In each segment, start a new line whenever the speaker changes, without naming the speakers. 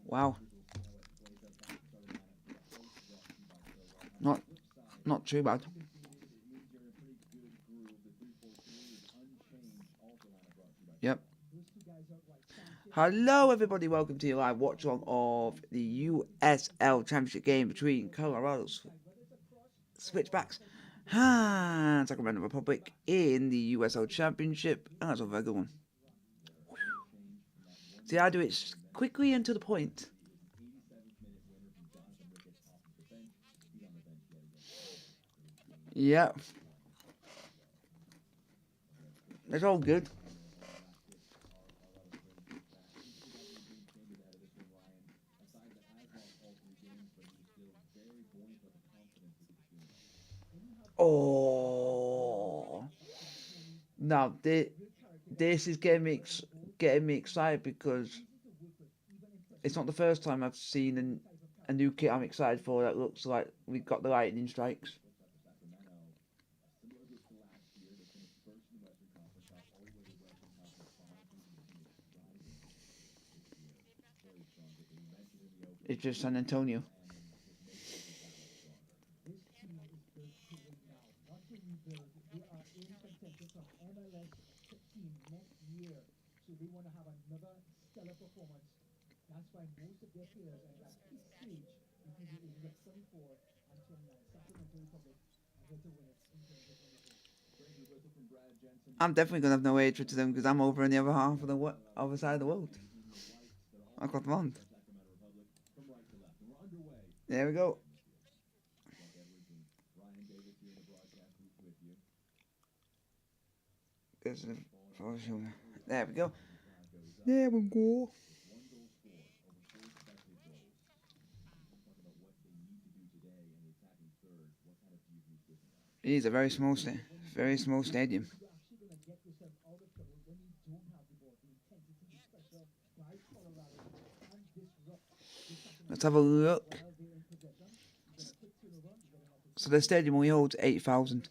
Wow. Not too bad. Yep. Hello everybody, welcome to your live watch along of the USL Championship game between Colorado Switchbacks and Sacramento Republic in the USL Championship. And that's a very good one. See, I do it quickly and to the point. Yeah. It's all good. Oh. Now, this is getting me excited because it's not the first time I've seen a new kit I'm excited for that looks like we've got the lightning strikes. It's just San Antonio. I'm definitely gonna have no hatred to them because I'm over in the other half of the other side of the world. I've got them on. There we go. There we go. There we go. It is a very small stadium. Let's have a look. So the stadium only holds 8,000.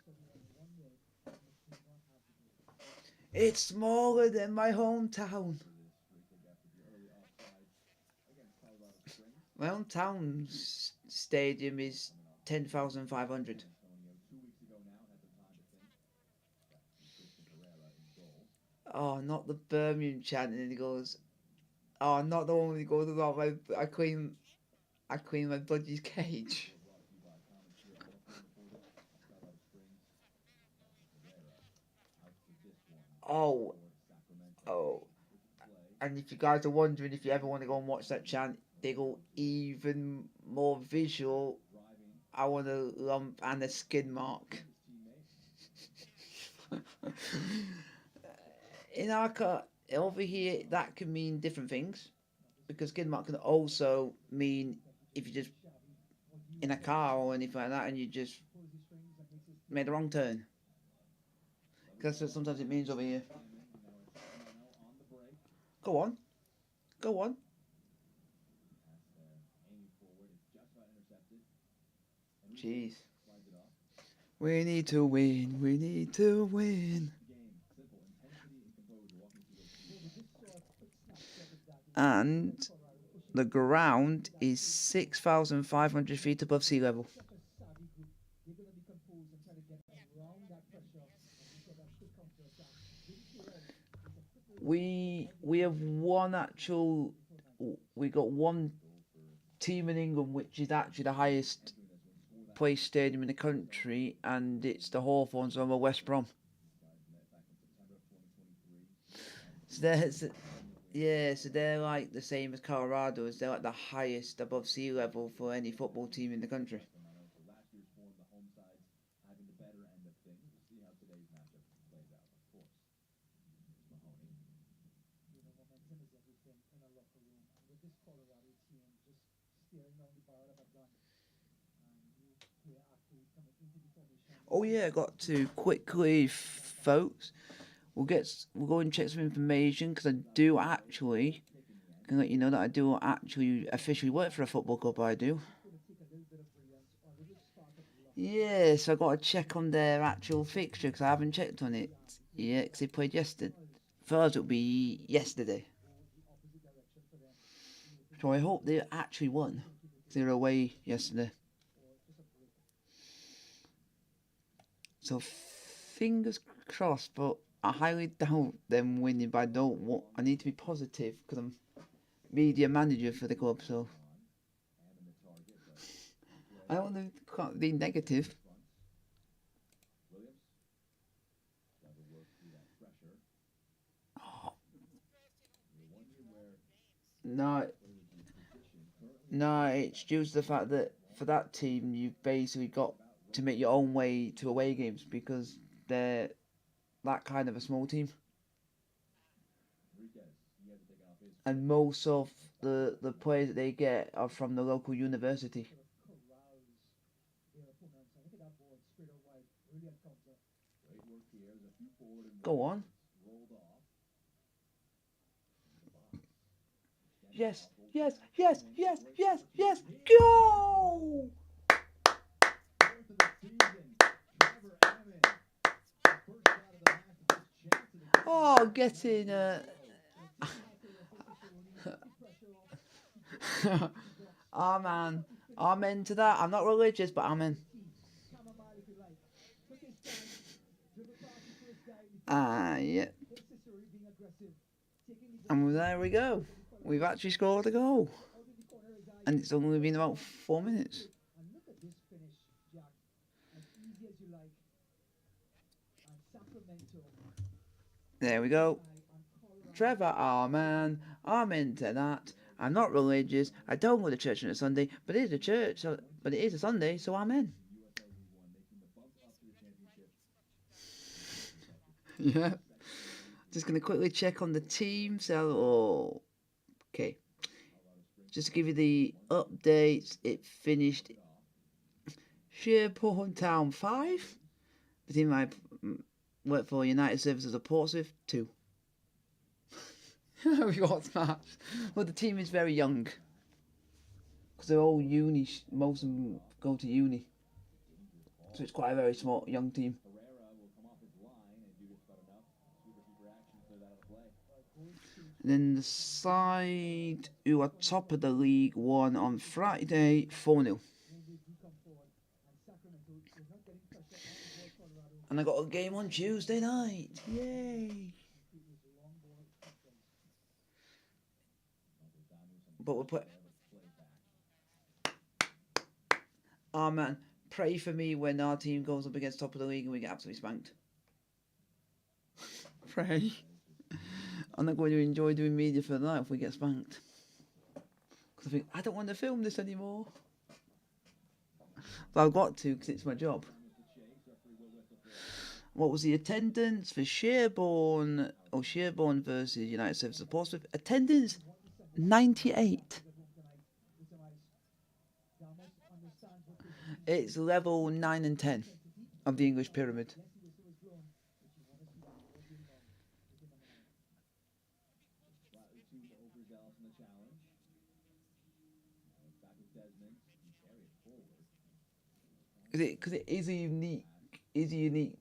It's smaller than my hometown. My hometown stadium is 10,500. Oh, not the Birmingham chanting. And he goes, "Oh, not the one where he goes about I clean my buddy's cage." Oh, oh. And if you guys are wondering if you ever want to go and watch that chant, they go even more visual. I want a lump and a skin mark. In our car, over here, that can mean different things. Because skin mark can also mean if you just in a car or anything like that and you just made a wrong turn. Because sometimes it means over here. Go on. Go on. Jeez. We need to win. We need to win. And the ground is 6,500 feet above sea level. We have one actual. We got one team in England which is actually the highest placed stadium in the country, and it's the Hawthorns over West Brom. So there's yeah, so they're like the same as Colorado, as they're like the highest above sea level for any football team in the country. Oh yeah, I got to quickly, folks. We'll go and check some information because I do actually can let you know that I do actually officially work for a football club. I do. Yes, I got to check on their actual fixture because I haven't checked on it yet. Because they played yesterday. First, it'll be yesterday. So I hope they actually won. They were away yesterday. So fingers crossed, but I highly doubt them winning. But I don't want. I need to be positive because I'm media manager for the club, so I don't want to be negative. Oh, no, no, it's due to the fact that for that team you've basically got to make your own way to away games because they're that kind of a small team, and most of the players that they get are from the local university. Go on. Yes, yes, yes, yes, yes, yes. Go! Oh, getting Amen. Amen to that. I'm not religious, but amen. Yeah. And there we go. We've actually scored a goal. And it's only been about 4 minutes. There we go. Trevor, amen. Amen to that. I'm not religious. I don't go to church on a Sunday, but it is a church, but it is a Sunday, so amen. Yeah. Just going to quickly check on the team. So, okay. Just to give you the updates, it finished Sherborne Town 5. The team I work for, United Services of Portsmouth 2. We got smashed. Well, the team is very young. Because they're all uni, most of them go to uni. So it's quite a very small, young team. And then the side who are top of the league won on Friday 4-0. And I got a game on Tuesday night. Yay! But we'll put. Oh man, pray for me when our team goes up against top of the league and we get absolutely spanked. Pray. I'm not going to enjoy doing media for the night if we get spanked. Because I think, I don't want to film this anymore. But I've got to because it's my job. What was the attendance for Sherborne? Oh, Sherborne versus United Services of Portsmouth. Attendance 98. It's level 9 and 10 of the English pyramid. Because it is a unique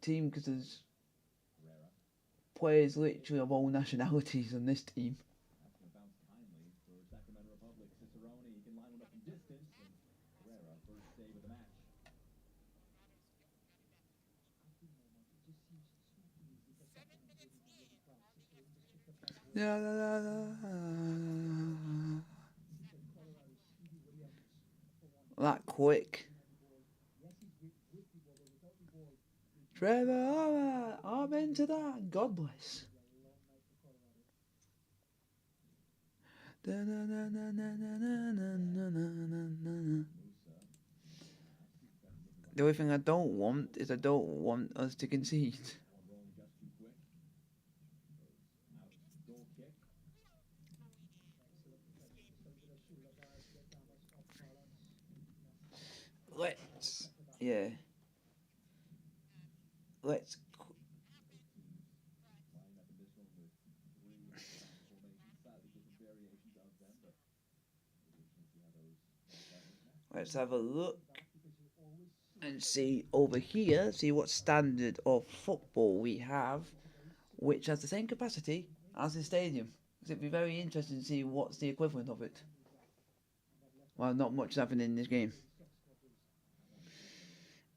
team because there's players literally of all nationalities on this team. That quick. Trevor, I'm into that. God bless. The only thing I don't want is I don't want us to concede. Let's, yeah. Let's. Let's have a look and see over here, see what standard of football we have, which has the same capacity as the stadium. It'd be very interesting to see what's the equivalent of it. Well, not much happened in this game.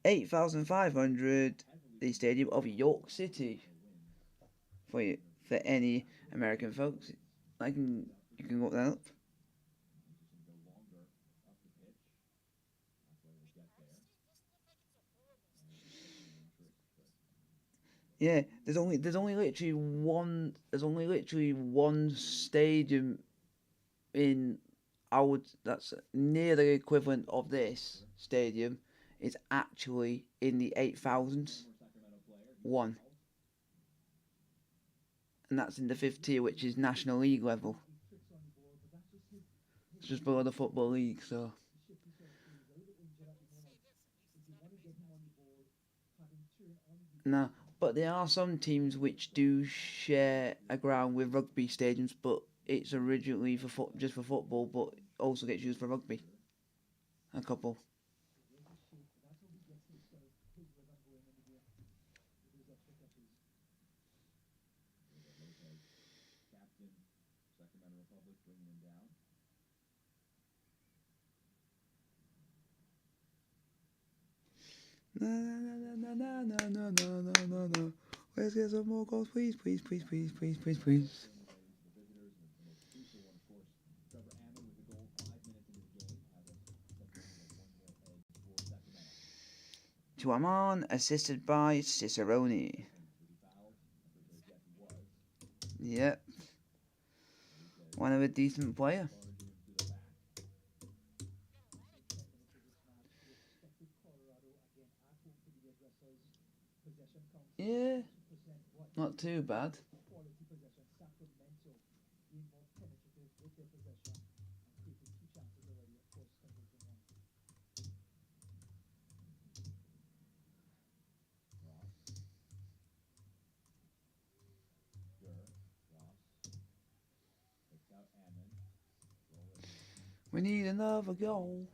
8,500. The stadium of York City. For you, for any American folks, you can look that up. Yeah, there's only literally one stadium in I would that's near the equivalent of this stadium is actually in the 8,000s one, and that's in the fifth tier, which is National League level. It's just below the football league, so no. But there are some teams which do share a ground with rugby stadiums, but it's originally just for football, but also gets used for rugby. A couple. No, no, no, no, no, no, no, no, no, no, no. Let's get some more goals, please, please, please, please, please, please, please. Tuamon, assisted by Cicerone. Yep, one of a decent player. Yeah, not too bad. We need another goal.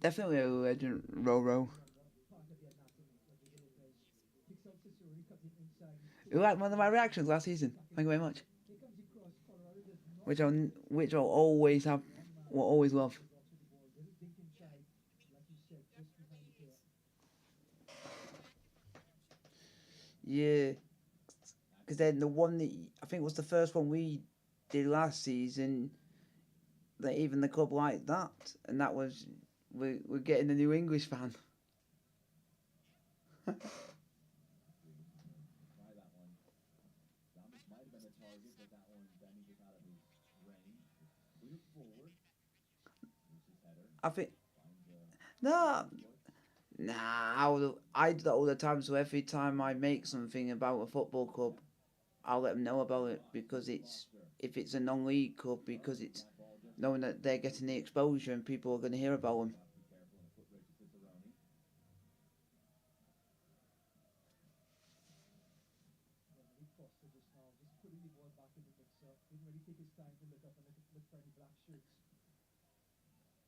Definitely a legend, Roro. You liked one of my reactions last season. Thank you very much. Which I'll always have, will always love. Yeah, because then the one that I think was the first one we did last season, that even the club liked that, and that was we're getting a new English fan. I think no, nah. I do that all the time. So every time I make something about a football club, I'll let them know about it because it's if it's a non-league club because it's knowing that they're getting the exposure and people are going to hear about them.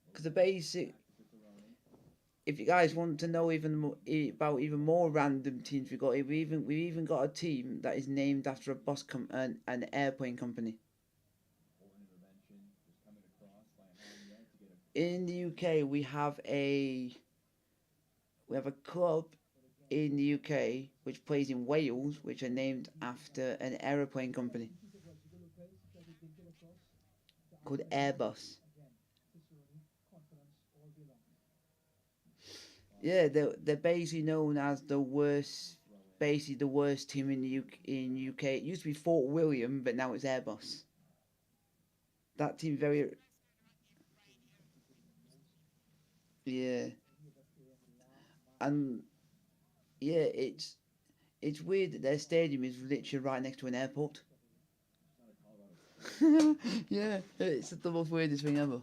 Because the basic, if you guys want to know even more, about even more random teams we got, we even got a team that is named after a an airplane company. In the UK, we have a club in the UK which plays in Wales, which are named after an aeroplane company called Airbus. Yeah, they're basically known as basically the worst team in the UK. It used to be Fort William, but now it's Airbus. That team very yeah, and yeah, it's weird that their stadium is literally right next to an airport. Yeah, it's the most weirdest thing ever.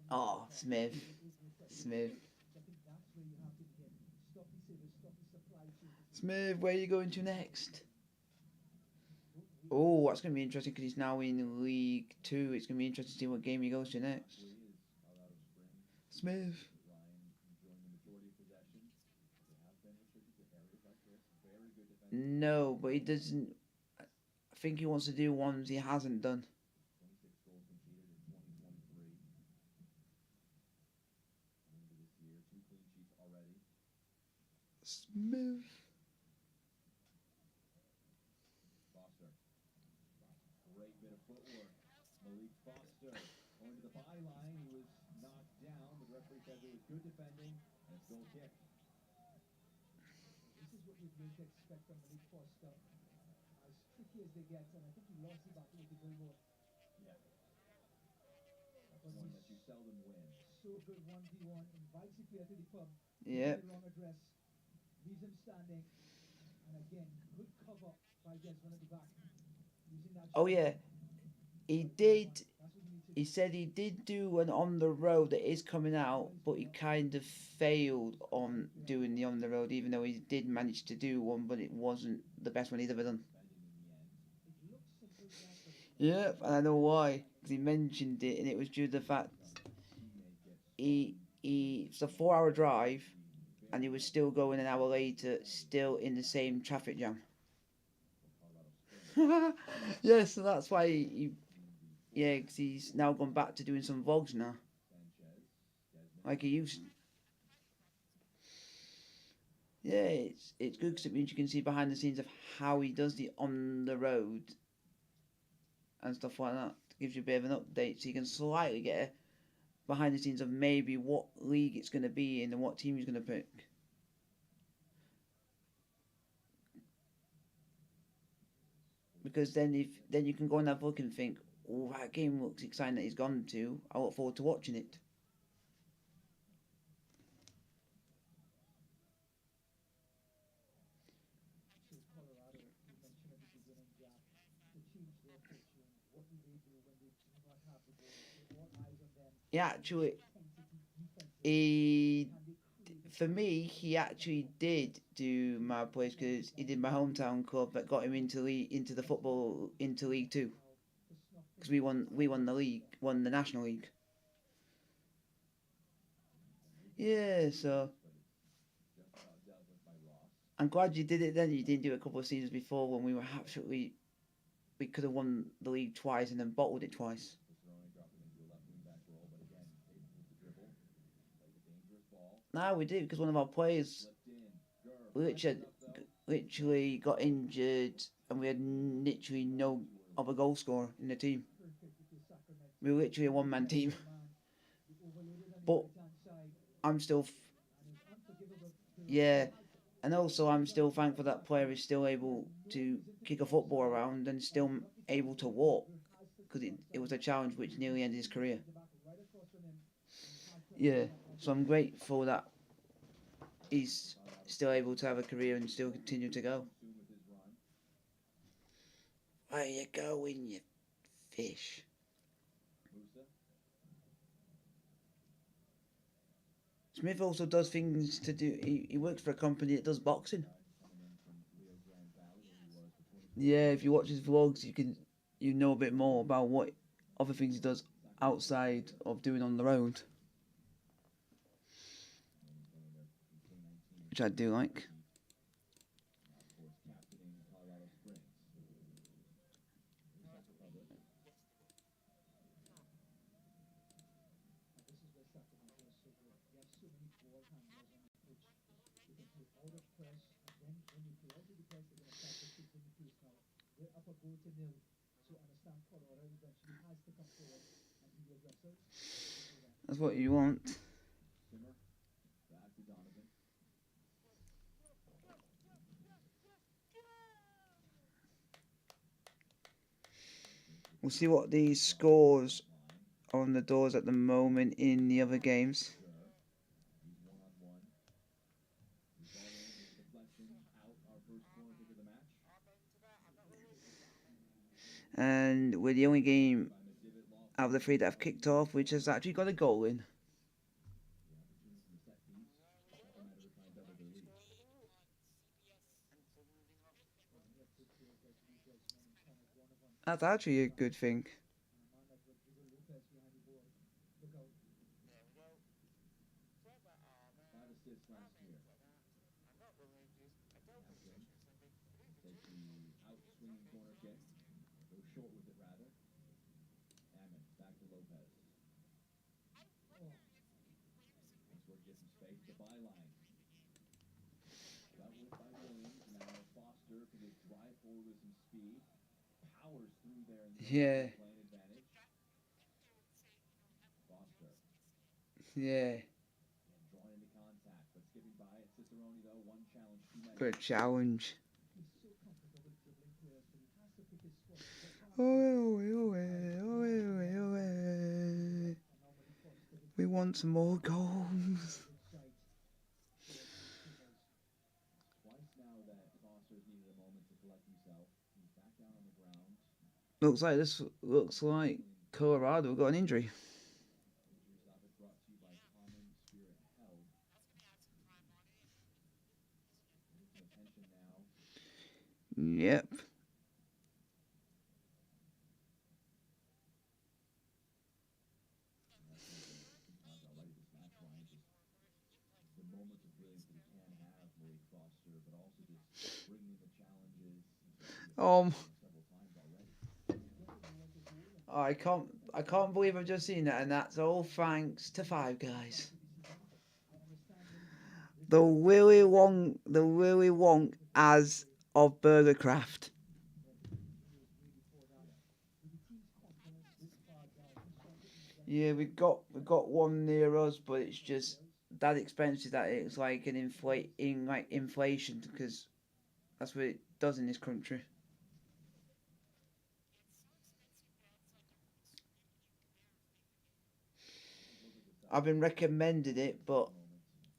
Oh, Smith. Smith, where are you going to next? Oh, that's going to be interesting because he's now in League 2. It's going to be interesting to see what game he goes to next. Smith. No, but he doesn't. I think he wants to do ones he hasn't done. Smith. Yep. Oh yeah, he did. He said he did do an on the road that is coming out, but he kind of failed on doing the on the road, even though he did manage to do one, but it wasn't the best one he'd ever done. Yep, and I know why, because he mentioned it, and it was due to the fact it's a 4 hour drive, and he was still going an hour later, still in the same traffic jam. Yeah, so that's why yeah, because he's now gone back to doing some vlogs now, like he used. Yeah, it's good because it means you can see behind the scenes of how he does the on the road and stuff like that. It gives you a bit of an update, so you can slightly get a behind the scenes of maybe what league it's going to be in and what team he's going to pick. Because then you can go and have a look and think, oh, that game looks exciting that he's gone to. I look forward to watching it. Actually, he for me, he actually did do my place because he did my hometown club that got him into the football into League Two because we won the league, won the National League. Yeah, so I'm glad you did it then. You didn't do it a couple of seasons before when we were absolutely we could have won the league twice and then bottled it twice. Now we did because one of our players literally, literally got injured and we had literally no other goal scorer in the team. We were literally a one man team. But I'm still, yeah, and also I'm still thankful that player is still able to kick a football around and still able to walk because it was a challenge which nearly ended his career. Yeah, so I'm grateful that he's still able to have a career and still continue to go. Where you going, you fish? Smith also does things to do. He works for a company that does boxing. Yeah, if you watch his vlogs, you know a bit more about what other things he does outside of doing on the road, which I do like. That's what you want. We'll see what the scores are on the doors at the moment in the other games. And we're the only game out of the three that have kicked off which has actually got a goal in. That's actually a good thing. Yeah, yeah. Good challenge. We want some more goals. Looks like Colorado got an injury. Yep. Um, I can't believe I've just seen that, and that's all thanks to Five Guys. The Willy Wonk as of Burgercraft. Yeah, we got one near us, but it's just that expensive that it's like an inflation because that's what it does in this country. I've been recommended it, but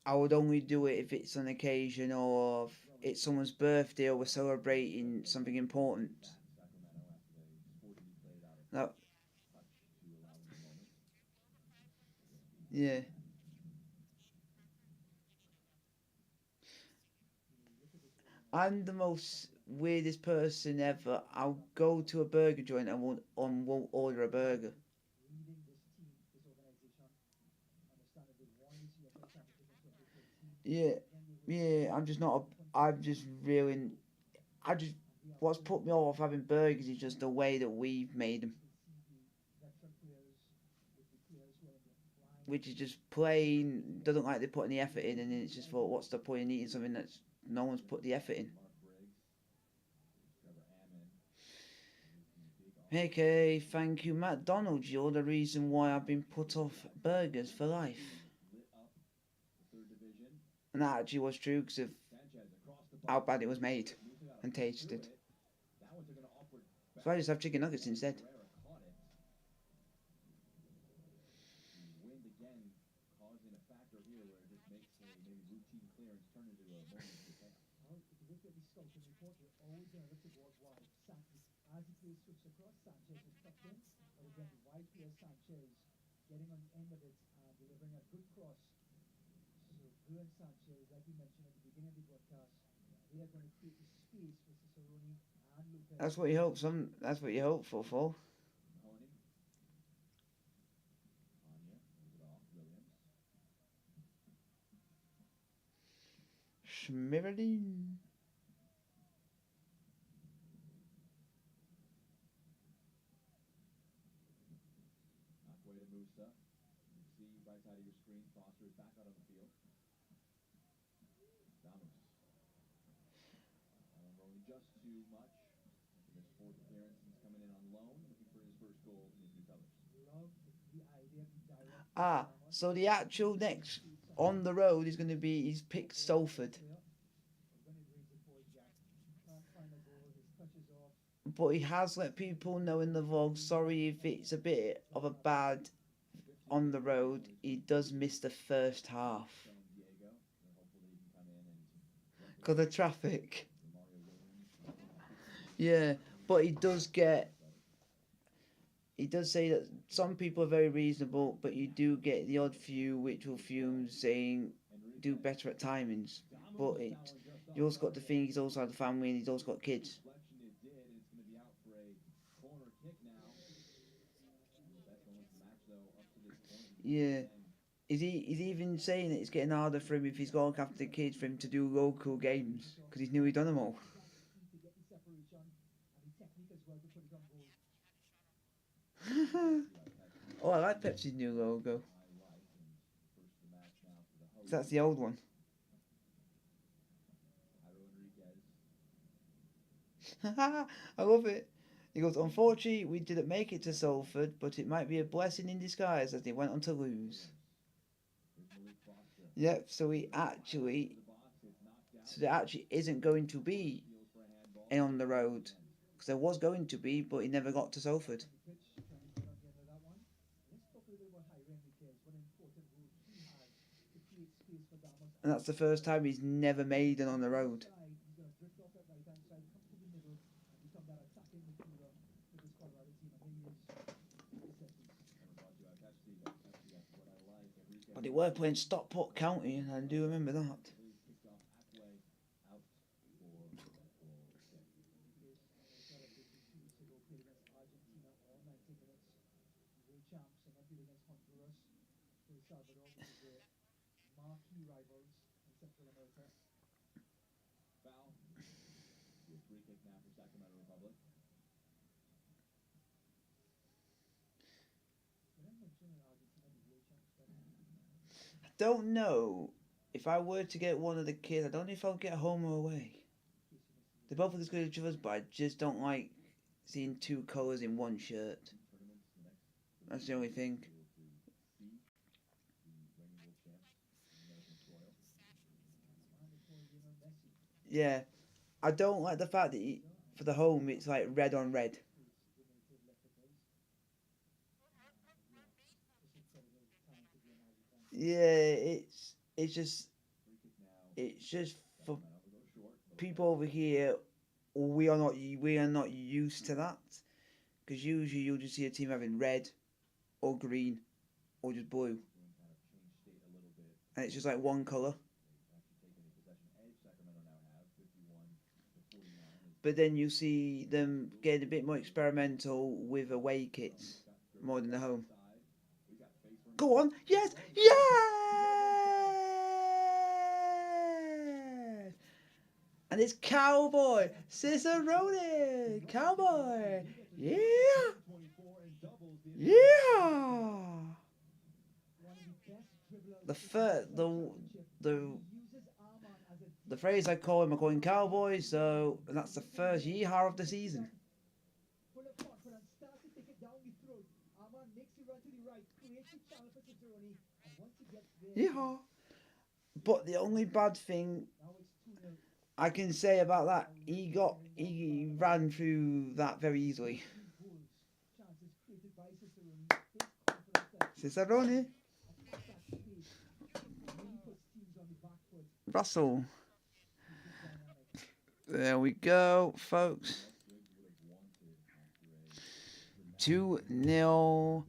I would only do it if it's an occasion or if it's someone's birthday or we're celebrating something important. No, yeah. I'm the most weirdest person ever. I'll go to a burger joint and won't order a burger. Yeah, yeah. I'm just not. I'm just really. I just. What's put me off having burgers is just the way that we've made them, which is just plain. Doesn't like they put any effort in, and then it's just thought, what's the point in eating something that's no one's put the effort in? Okay, thank you, McDonald's. You're the reason why I've been put off burgers for life. And that actually was true because of how bad it was made and tasted. So I just have chicken nuggets instead. That's what you hope. That's what you hope for. Schmiradine. Ah, so the actual next on the road is going to be he's picked Salford, but he has let people know in the vlog. Sorry if it's a bit of a bad on the road. He does miss the first half because of traffic. Yeah, but he does say that some people are very reasonable, but you do get the odd few which will fume saying do better at timings. But you also got to think he's also had a family and he's also got kids. Yeah. He's even saying that it's getting harder for him if he's going after the kids for him to do local games because he's nearly done them all. Oh, I like Pepsi's new logo. 'Cause that's the old one. I love it. He goes, unfortunately, we didn't make it to Salford, but it might be a blessing in disguise as they went on to lose. Yep, so there actually isn't going to be any on the road. Because there was going to be, but he never got to Salford. And that's the first time he's never made it on the road. But they were playing Stockport County, and I do remember that. I don't know if I were to get one of the kids. I don't know if I'll get home or away. They're both as good as each other, but I just don't like seeing two colours in one shirt. That's the only thing. Yeah, I don't like the fact that for the home it's like red on red. Yeah, it's just for people over here. We are not used to that because usually you'll just see a team having red or green or just blue, and it's just like one color. But then you see them getting a bit more experimental with away kits more than the home. Go on, yes, yes! And it's Cowboy Cicerone, Cowboy, yeah, yeah. The first, the the phrase I call him, I call him Cowboy. So and that's the first yeehaw of the season. Yeehaw. But the only bad thing I can say about that, he ran through that very easily. Cicerone, Russell. There we go, folks. 2-0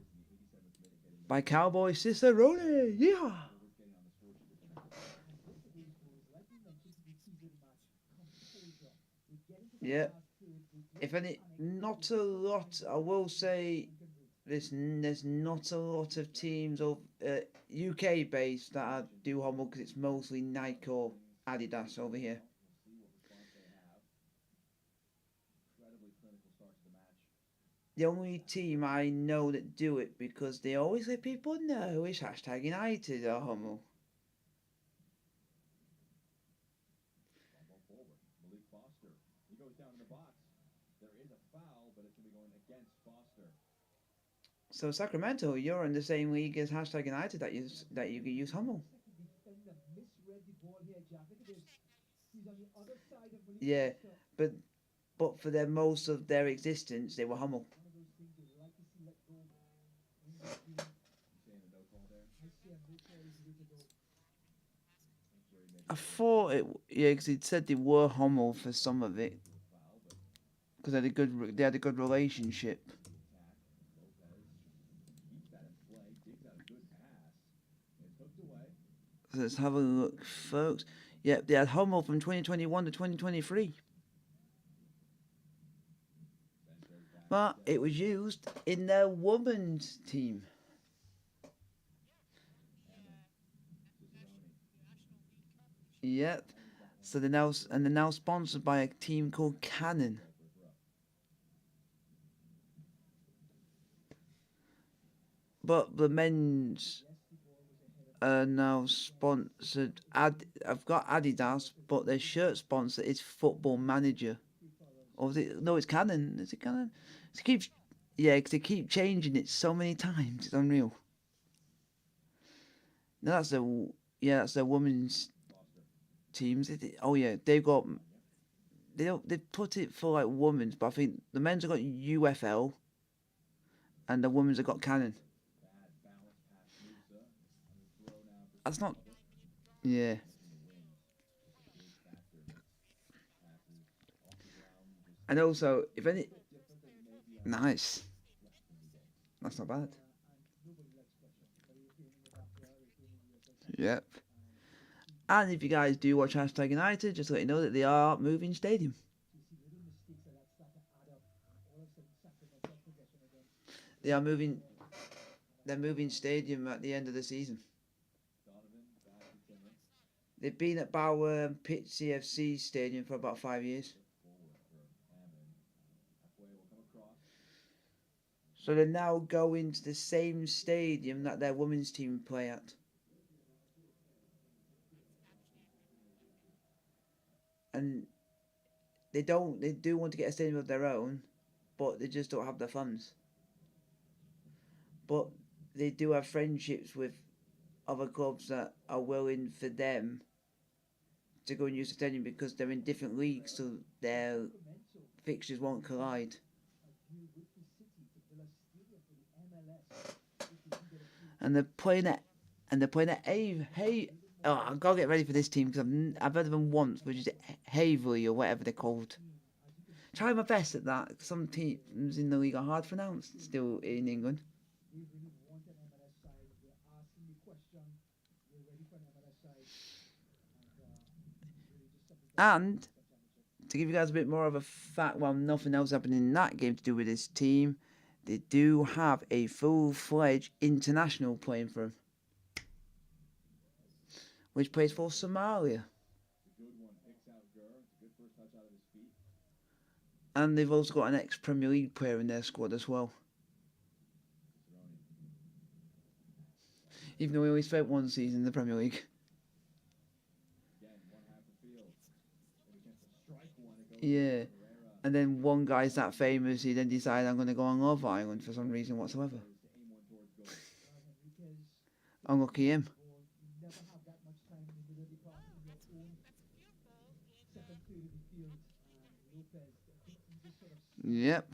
by Cowboy Cicerone. Yeah. Yeah. If any, not a lot. I will say there's not a lot of teams of UK based that I do humble because it's mostly Nike or Adidas over here. The only team I know that do it because they always let people know is hashtag United or Hummel. So Sacramento, you're in the same league as hashtag United that you can use Hummel. Yeah, but for their most of their existence, they were Hummel. I thought it, yeah, because he said they were Hummel for some of it because they had a good relationship. So let's have a look, folks. Yep, they had Hummel from 2021 to 2023. But it was used in their women's team. Yep. So they're now sponsored by a team called Canon. But the men's are now sponsored. I've got Adidas, but their shirt sponsor is Football Manager. Or is it? No, it's Canon. Is it Canon? It keeps, yeah, because they keep changing it so many times. It's unreal. No, that's the women's teams. Oh yeah, they put it for like women's, but I think the men's have got UFL and the women's have got Canon. That's not. Yeah. And also, if any, nice. That's not bad. Yep. And if you guys do watch Hashtag United, just to let you know that they are moving stadium. They are moving. They're moving stadium at the end of the season. They've been at Bauer Pitch CFC Stadium for about 5 years. So they're now going to the same stadium that their women's team play at. And they do want to get a stadium of their own, but they just don't have the funds. But they do have friendships with other clubs that are willing for them to go and use the stadium because they're in different leagues, so their fixtures won't collide. And they're playing at Hey. Oh, I've got to get ready for this team because I've heard of them once, which is Haverly or whatever they're called. Try my best at that. Some teams in the league are hard to pronounce still in England. And to give you guys a bit more of a fact, while nothing else happened in that game to do with this team, they do have a full-fledged international playing for them, which plays for Somalia. And they've also got an ex-Premier League player in their squad as well. Even though he only spent one season in the Premier League. Yeah. And then one guy's that famous, he then decided I'm going to go on Love Island for some reason whatsoever. Unlucky him. Yep.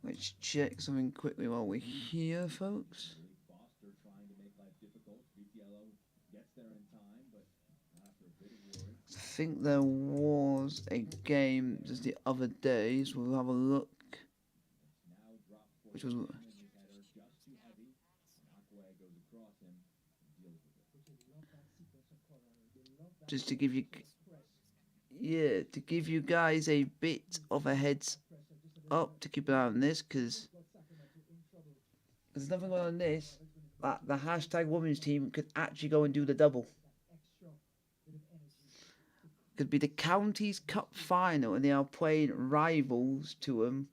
Let's check something quickly while we're here, folks. I think there was a game just the other day, so we'll have a look. Which was just to give you, yeah, to give you guys a bit of a heads up to keep an eye on this because there's nothing going on this. That the hashtag women's team could actually go and do the double. Could be the Counties Cup final, and they are playing rivals to them,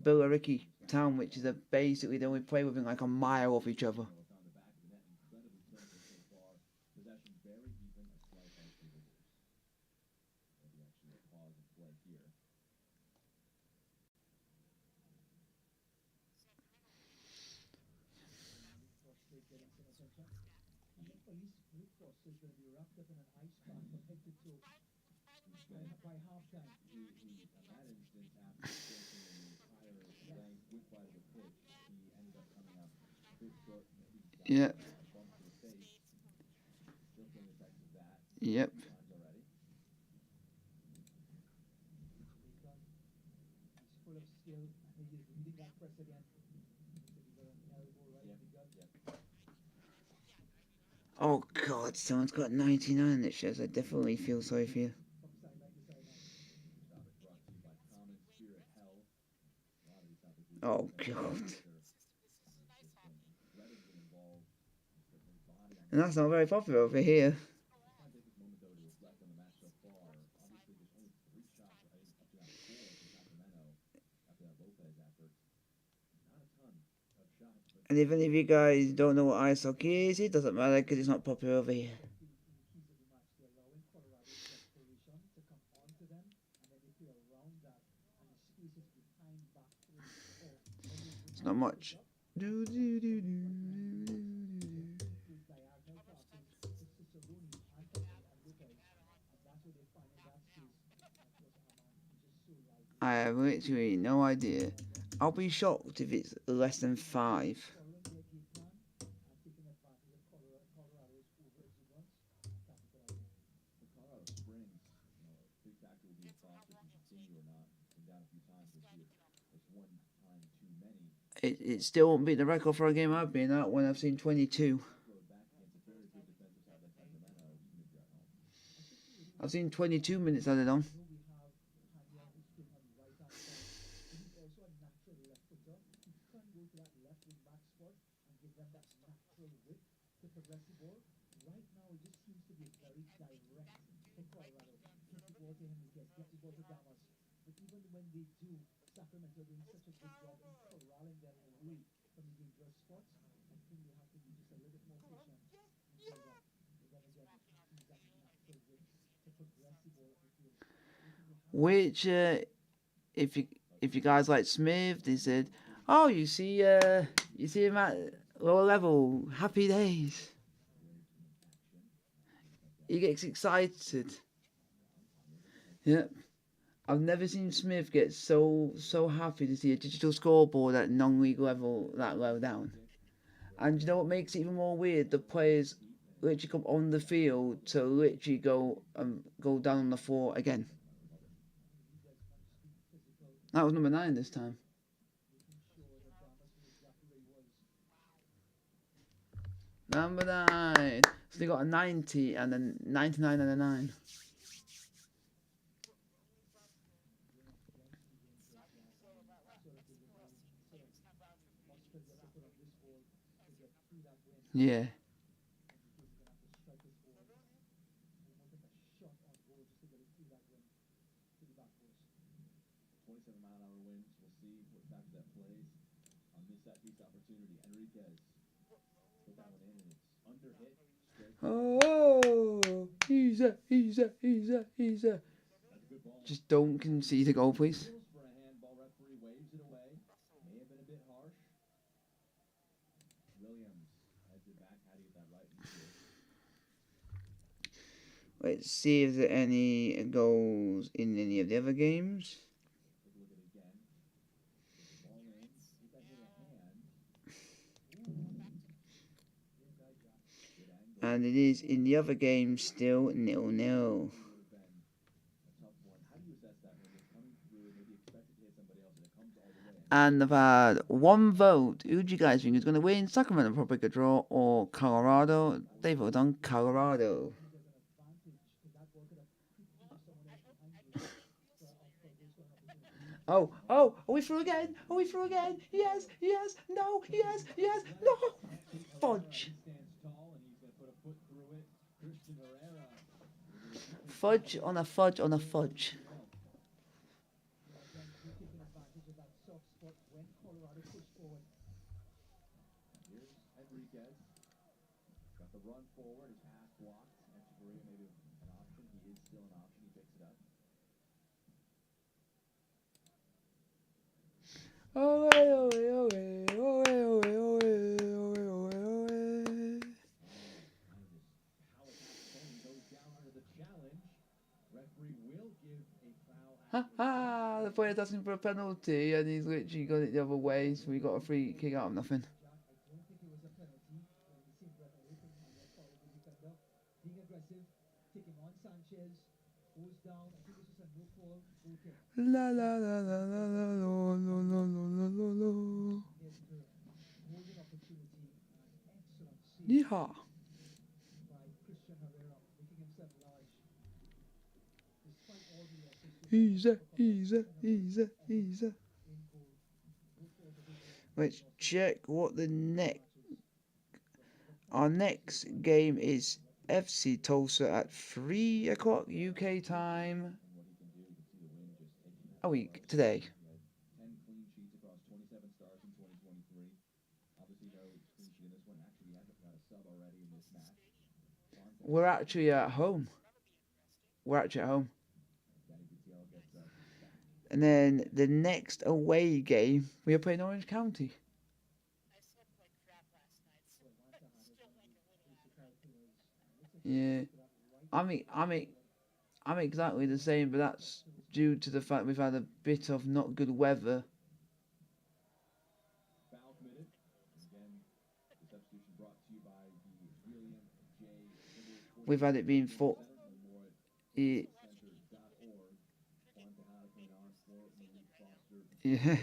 Billericay Town, which is basically they only play within like a mile of each other. Yep. Yep. Oh God, someone's got 99 that shows. I definitely feel sorry for you. Oh, God. And that's not very popular over here. And if any of you guys don't know what ice hockey is, it doesn't matter because it's not popular over here. It's not much. I have literally no idea. I'll be shocked if it's less than 5. It still won't beat the record for a game I've been at when I've seen 22. I've seen 22 minutes added on. Which, if you guys like Smith, they said, "Oh, you see him at lower level. Happy days." He gets excited. Yeah, I've never seen Smith get so happy to see a digital scoreboard at non-league level that low down. And you know what makes it even more weird? The players literally come on the field to literally go down on the floor again. That was number 9 this time. Number 9. So they got a 90 and then 99 and a 9. Yeah. Oh, easy. Just don't concede a goal, please. Let's see if there are any goals in any of the other games. And it is in the other games still 0-0. And I've had one vote. Who do you guys think is going to win? Sacramento Rep a draw or Colorado? They voted on Colorado. Oh, are we through again? Yes, no, no. Fudge. Fudge on a fudge on a fudge. The player's asking for a penalty and he's literally got it the other way, so we got a free kick out of nothing. La la la la la la la la la la la la. Yeehaw. Easy, easy, easy, easy. Let's check what the next. Our next game is FC Tulsa at 3 o'clock UK time. A week today. We're actually at home. We're actually at home. And then the next away game, we are playing Orange County. Yeah, I mean, I mean, I'm exactly the same, but that's due to the fact we've had a bit of not good weather. We've had it being for. Yeah. Yeah.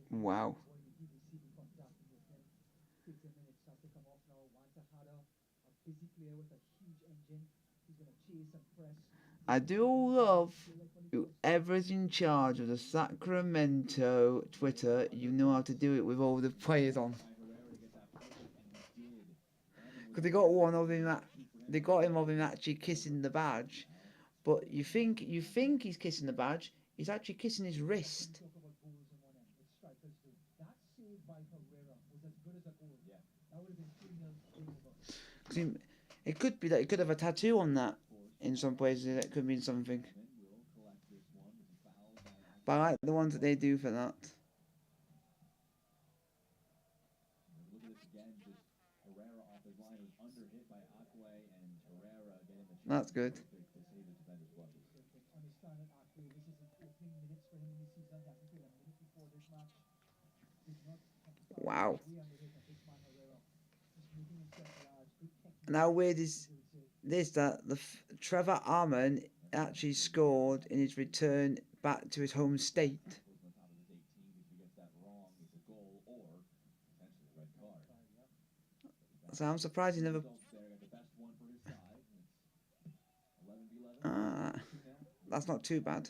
Wow. I do love whoever's in charge of the Sacramento Twitter. You know how to do it with all the players on. Because they got one of him. They got him of him actually kissing the badge, but you think he's kissing the badge. He's actually kissing his wrist. Cause it could be that he could have a tattoo on that in some places. That could mean something. But I like the ones that they do for that. That's good. Wow. And how weird is this that Trevor Armon actually scored in his return back to his home state? So I'm surprised he never. Ah, that's not too bad.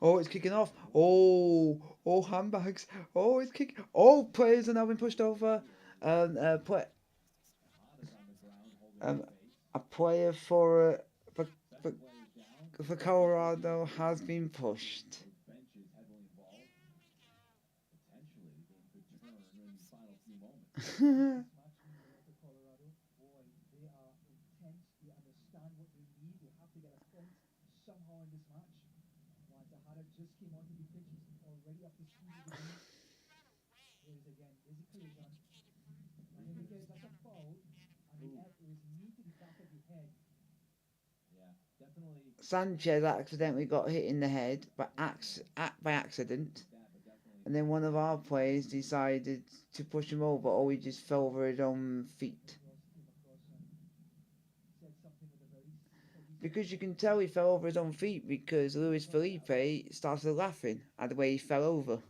Oh, it's kicking off. Oh, handbags. Oh, it's kicking. Oh, players are now being pushed over. Play, um, a player for, for Colorado has been pushed. Sanchez accidentally got hit in the head by accident, and then one of our players decided to push him over, or he just fell over his own feet. Because you can tell he fell over his own feet because Luis Felipe started laughing at the way he fell over.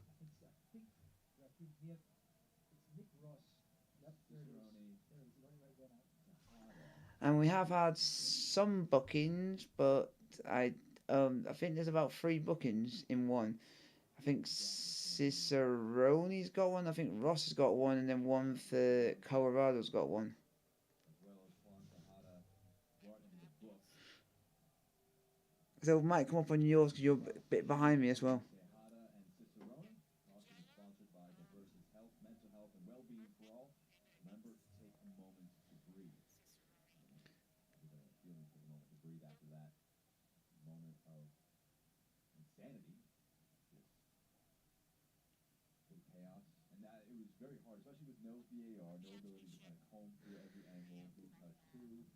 And we have had some bookings, but I think there's about 3 bookings in one. I think Cicerone's got one. I think Ross has got one, and then one for Colorado's got one. So it might come up on yours because you're a bit behind me as well.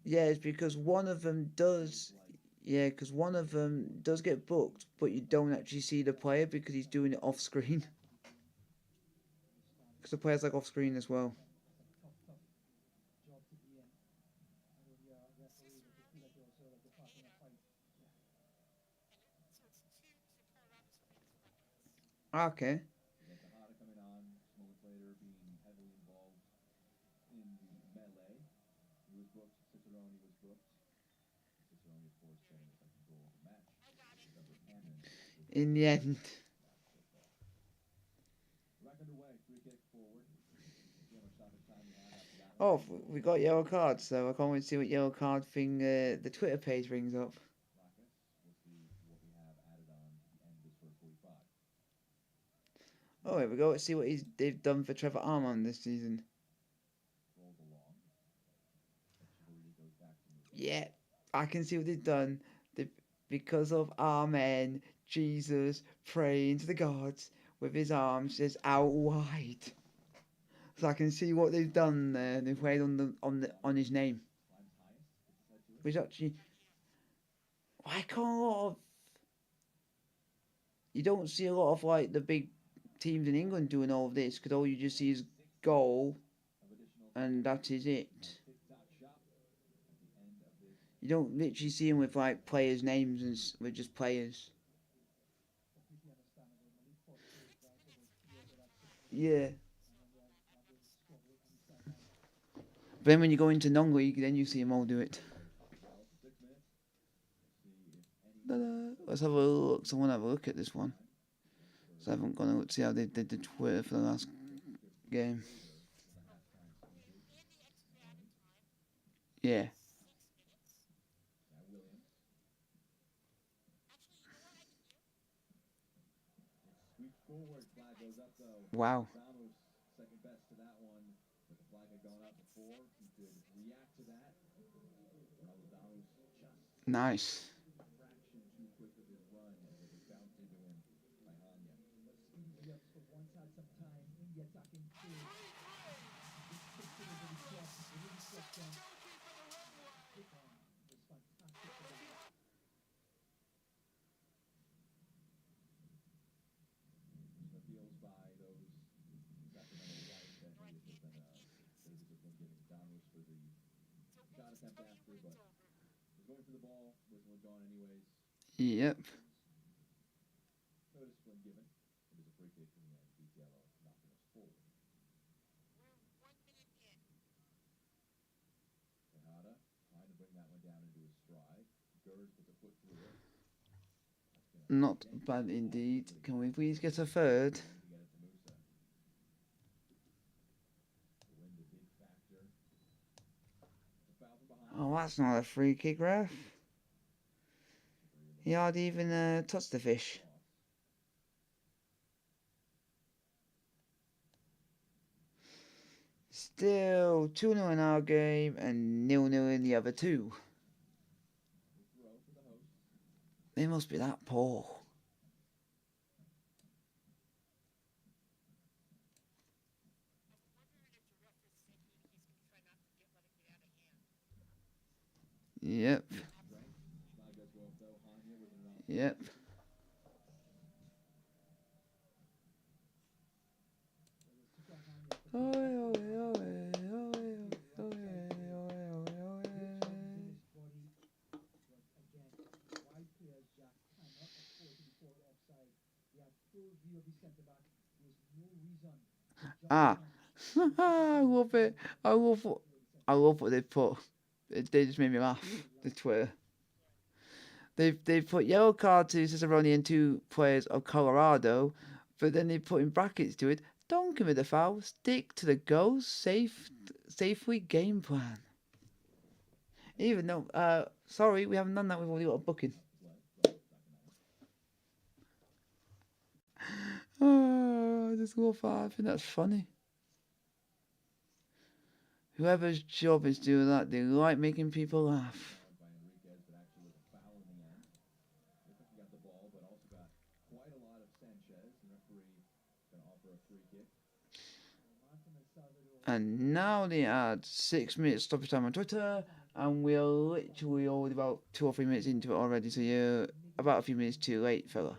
Yeah, it's because one of them does. Yeah, because one of them does get booked, but you don't actually see the player because he's doing it off screen. Because the player's like off screen as well. Okay. In the end. Oh, we got yellow cards, so I can't wait to see what yellow card thing the Twitter page brings up. Oh, here we go. Let's see what they've done for Trevor Armand this season. Yeah, I can see what they've done. They, because of Amen, Jesus praying to the gods with his arms just out wide. So I can see what they've done there. They've played on his name, which actually I can't. You don't see a lot of like the big teams in England doing all of this because all you just see is goal and that is it. You don't literally see him with like players' names and with just players. Yeah. But then when you go into non-league, then you see them all do it. Ta-da. Let's have a look. So I want to have a look at this one. So I haven't gone to look to see how they did the Twitter for the last game. Yeah. Wow. Nice. Yep. Not bad indeed. Can we please get a third? Oh, that's not a free kick, ref. He hardly even touched the fish. Still 2-0 in our game and 0-0 in the other two. They must be that poor. Yep. Yep. Ah, I love it. I love what they put. They just made me laugh. The Twitter. They've put yellow card to Cicerone and two players of Colorado, but then they put in brackets to it. Don't commit the foul. Stick to the goals. Safely game plan. Even though, sorry, we haven't done that. We've only got a booking. Oh, I just love that. I think that's funny. Whoever's job is doing that, they like making people laugh. And now they add 6 minutes stoppage time on Twitter, and we're literally already about 2 or 3 minutes into it already, so you're about a few minutes too late, fella.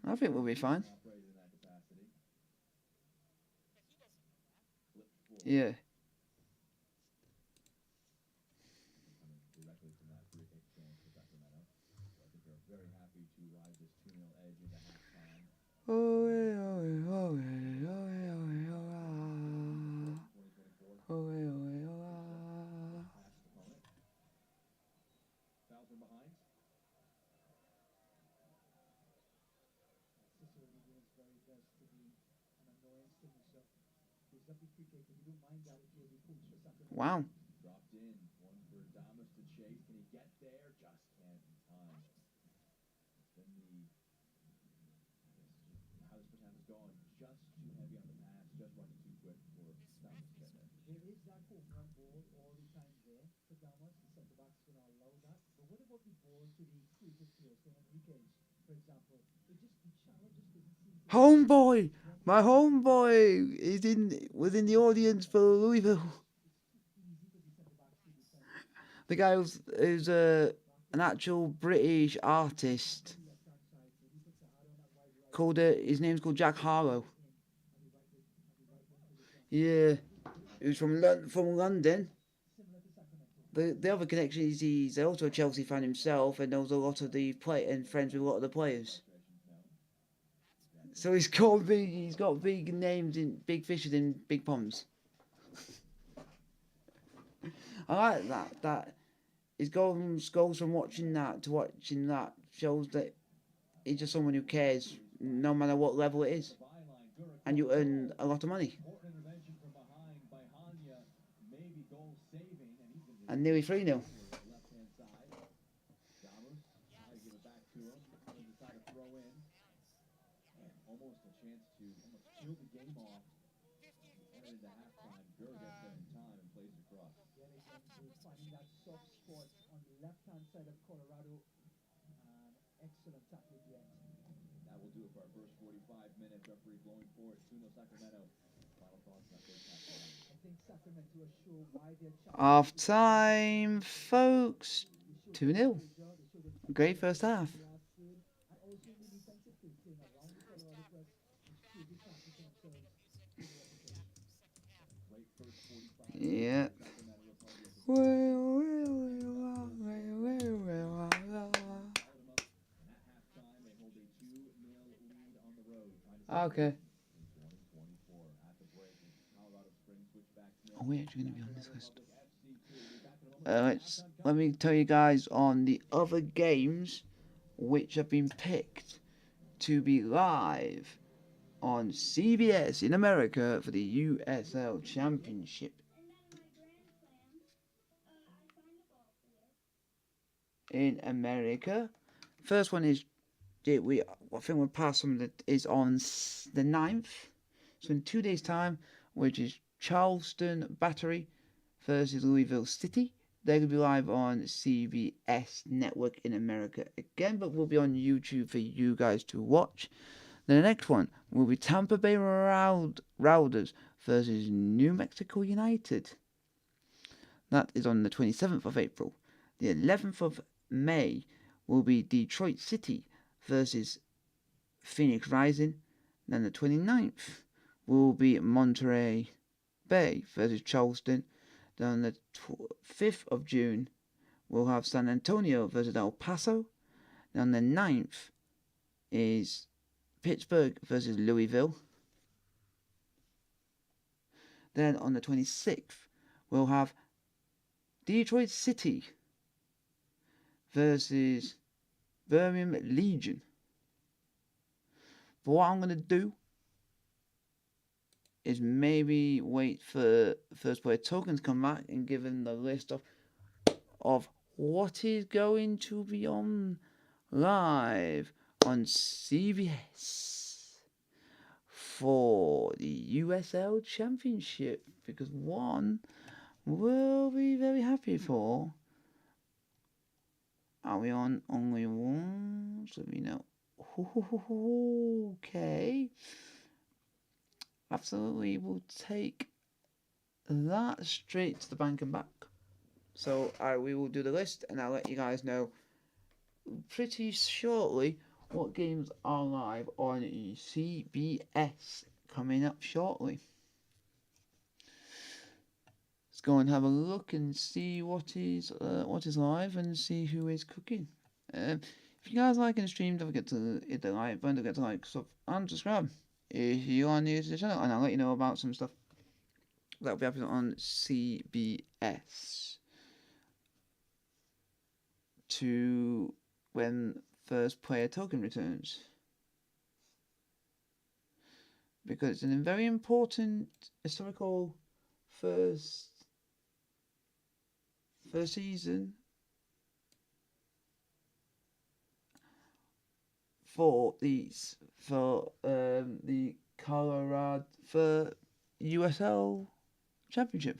I think we'll be fine. Yeah. Oh, yeah, oh, yeah, oh, yeah, oh, yeah, oh, yeah, oh, yeah, oh, yeah, oh, yeah. Wow. Homeboy! My homeboy was in the audience for Louisville. The guy who's an actual British artist called his name's called Jack Harlow. Yeah, he was from London. The other connection is he's also a Chelsea fan himself, and knows a lot of the and friends with a lot of the players. So he's got big names in big fishes in big ponds. I like that his goals from watching that to watching that shows that he's just someone who cares no matter what level it is, and you earn a lot of money. And nearly 3-0. Half time, folks. 2-0. Great first half. Yeah. Okay. Are we actually going to be on this list? Let me tell you guys on the other games which have been picked to be live on CBS in America for the USL Championship. In America, first one is I think we'll pass some that is on the 9th. So in 2 days' time, which is Charleston Battery versus Louisville City. They're going to be live on CBS Network in America again, but will be on YouTube for you guys to watch. Then the next one will be Tampa Bay Rowders versus New Mexico United. That is on the 27th of April. The 11th of May will be Detroit City versus Phoenix Rising. Then the 29th will be Monterey Bay versus Charleston. Then on the 5th of June, we'll have San Antonio versus El Paso. Then on the 9th is Pittsburgh versus Louisville. Then on the 26th, we'll have Detroit City versus Birmingham Legion. But what I'm going to do is maybe wait for first player tokens to come back and give them the list of what is going to be on live on CBS for the USL Championship, because one will be very happy for. Are we on only one? So we know. Okay. Absolutely, we'll take that straight to the bank and back. So we will do the list, and I'll let you guys know pretty shortly what games are live on CBS coming up shortly. Let's go and have a look and see what is live and see who is cooking. If you guys like the stream, don't forget to hit the like button, don't forget to like, sub, and subscribe if you are new to the channel, and I'll let you know about some stuff that will be happening on CBS to when first player token returns, because it's a very important historical first season for the Colorado for USL Championship.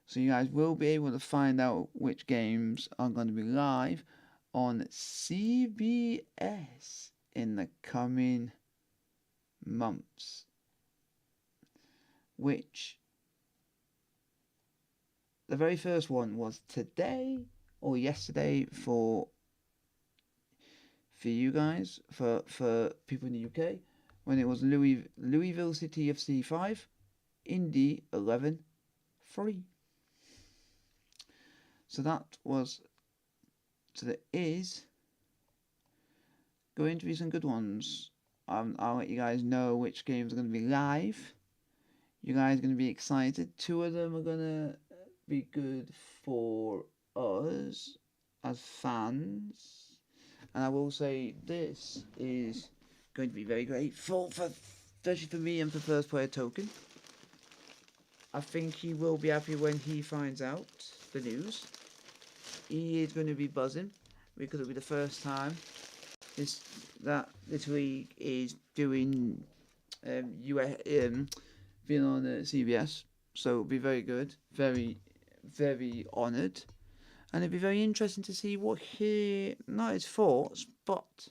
So you guys will be able to find out which games are going to be live on CBS in the coming months. Which the very first one was today or yesterday for you guys, for people in the UK, when it was Louisville City FC 5, Indy 11 3. So there is going to be some good ones. I'll let you guys know which games are going to be live. You guys are going to be excited. 2 of them are going to be good for us as fans. And I will say this is going to be very grateful, especially for me and for first player token. I think he will be happy when he finds out the news. He is going to be buzzing because it'll be the first time this league is doing being on CBS. So it'll be very good, very, very honoured. And it'd be very interesting to see not his thoughts, but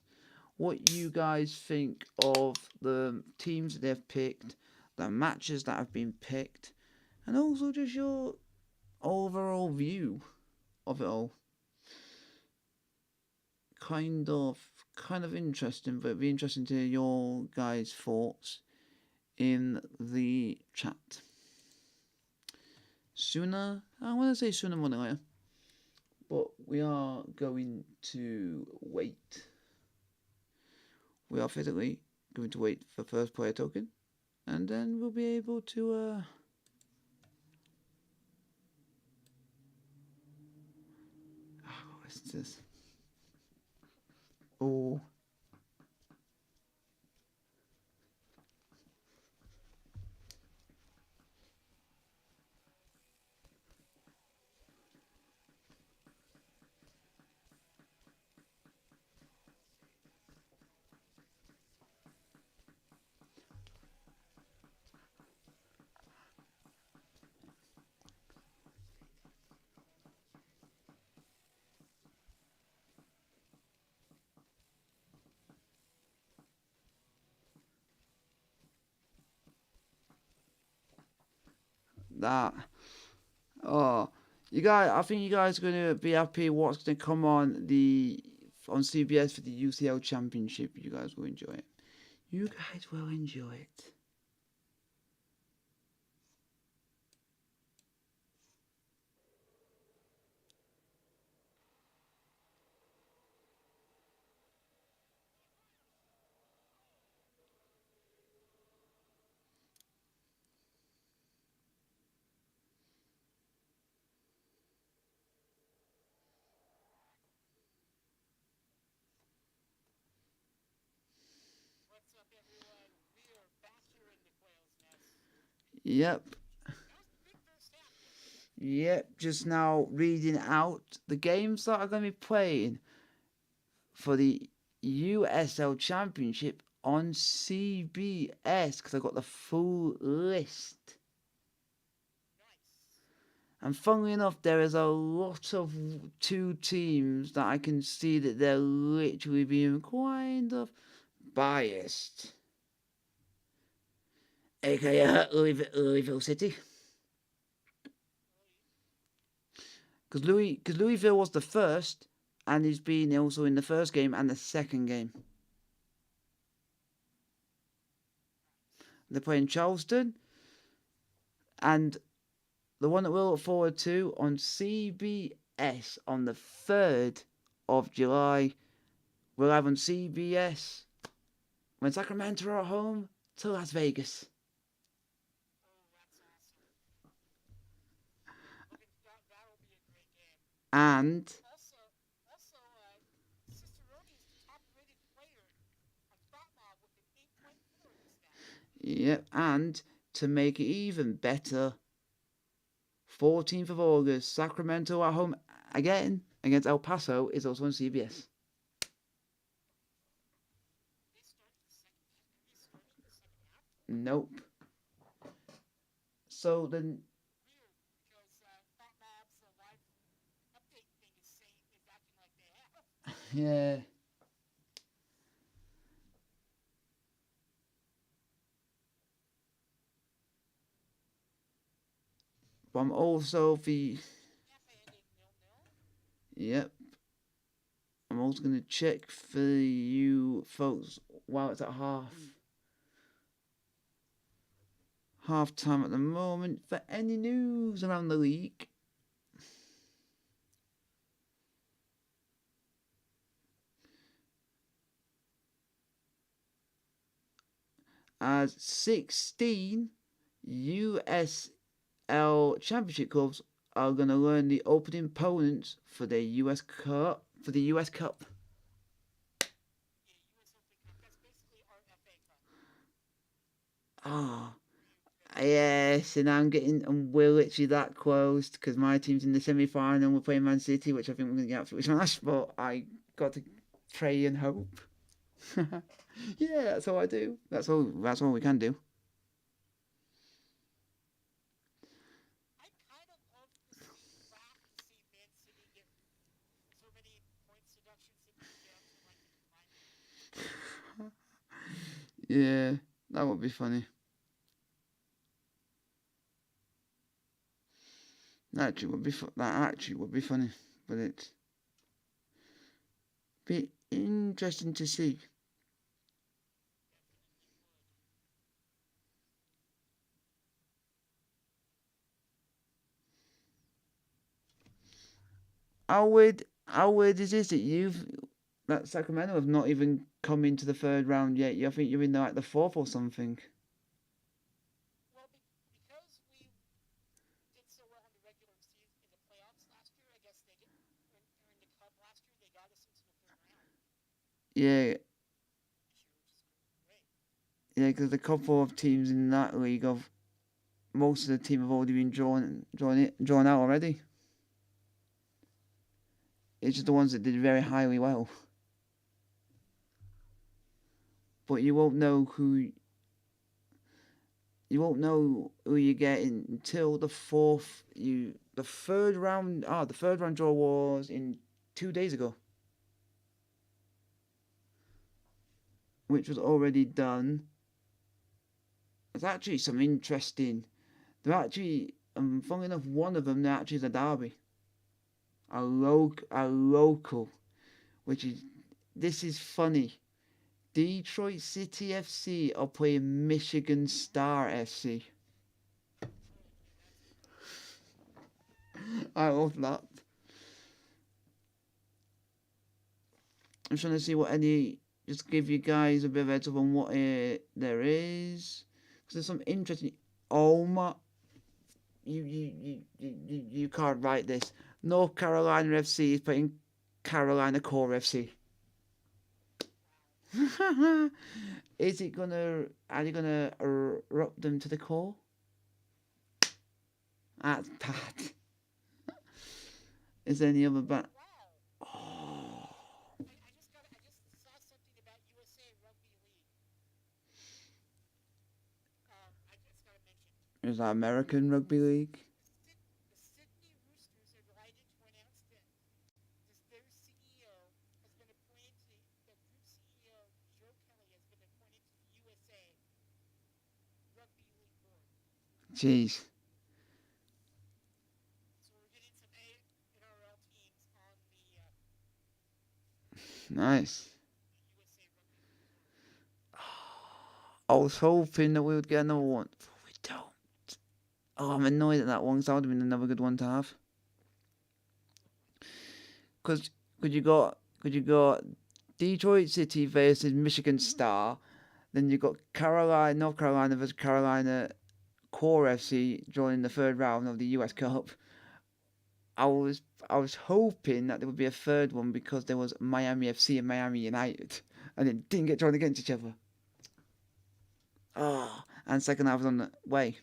what you guys think of the teams that they've picked, the matches that have been picked, and also just your overall view of it all. Kind of interesting, but it'd be interesting to hear your guys' thoughts in the chat. I want to say sooner more than later. But we are going to wait. We are physically going to wait for first player token. And then we'll be able to... what's this? Oh... I think you guys are going to be happy what's going to come on CBS for the UCL Championship. You guys will enjoy it. You guys will enjoy it. Yep, just now reading out the games that are going to be playing for the USL Championship on CBS because I got the full list. And funnily enough, there is a lot of two teams that I can see that they're literally being kind of biased. AKA Louisville City. Because Louisville was the first, and he's been also in the first game and the second game. They're playing Charleston, and the one that we'll look forward to on CBS on the 3rd of July. We're live on CBS when Sacramento are at home to Las Vegas. And yep, and to make it even better, 14th of August, Sacramento at home again against El Paso is also on CBS. Nope. So then, yeah. But I'm also Yep. I'm also going to check for you folks while it's at half time at the moment for any news around the league. As 16 USL Championship clubs are going to learn the opening opponents for the US Cup. Ah, yes, and we're literally that close because my team's in the semi-final and we're playing Man City, which I think we're going to get absolutely smashed. But I got to pray and hope. Yeah, that's all I do. That's all we can do. Yeah, that would be funny. That actually would be funny, but it'd be interesting to see. How weird is this that Sacramento have not even come into the third round yet? I think you're in the fourth or something. Yeah, yeah, because a couple of teams in that league most of the team have already been drawn out already. It's just the ones that did very highly well. But you won't know who you're getting until the third round. The third round draw was in 2 days ago, which was already done. It's actually some interesting. They're actually, funnily enough, one of them actually is a derby, a local, this is funny. Detroit City FC are playing Michigan Star FC. I love that. I'm trying to see just give you guys a bit of heads up on what there is. Because there's some interesting. Oh my. You can't write this. North Carolina FC is playing Carolina Core FC. Are you gonna erupt them to the core? That's bad. Is there any other bad? Oh. Is that American Rugby League? Jeez. Nice. I was hoping that we would get another one, but we don't. Oh, I'm annoyed at that one because that would have been another good one to have. Because could you got Detroit City versus Michigan Star, then you got North Carolina versus Carolina Core FC joining the third round of the US Cup. I was I was hoping that there would be a third one because there was Miami FC and Miami United, and it didn't get joined against each other. Oh, and second half was on the way.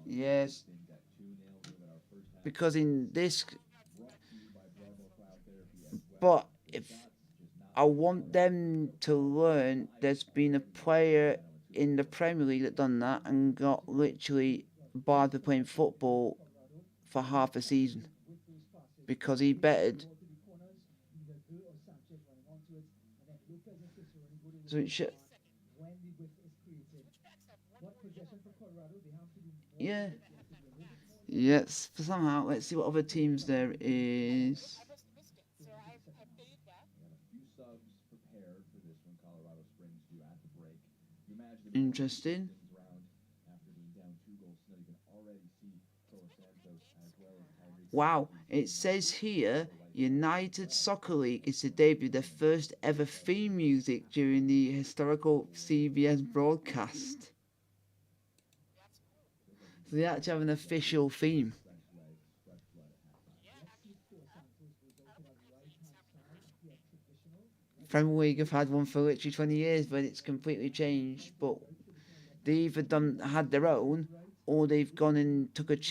Yes, because in this, but if I want them to learn, there's been a player in the Premier League that done that and got literally barred for playing football for half a season because he betted. So it should, yeah, yes. Somehow, let's see what other teams there is. Interesting. Wow, it says here United Soccer League is to debut their first ever theme music during the historical CBS broadcast. So they actually have an official theme. Premier League have had one for literally 20 years, but it's completely changed. But they either done had their own, or they've gone and took a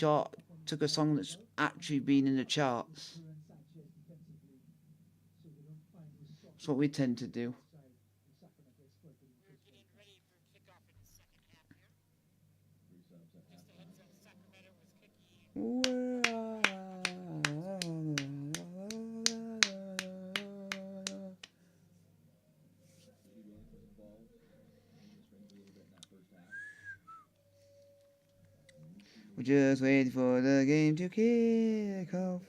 song that's actually been in the charts. That's what we tend to do. We're just waiting for the game to kick off.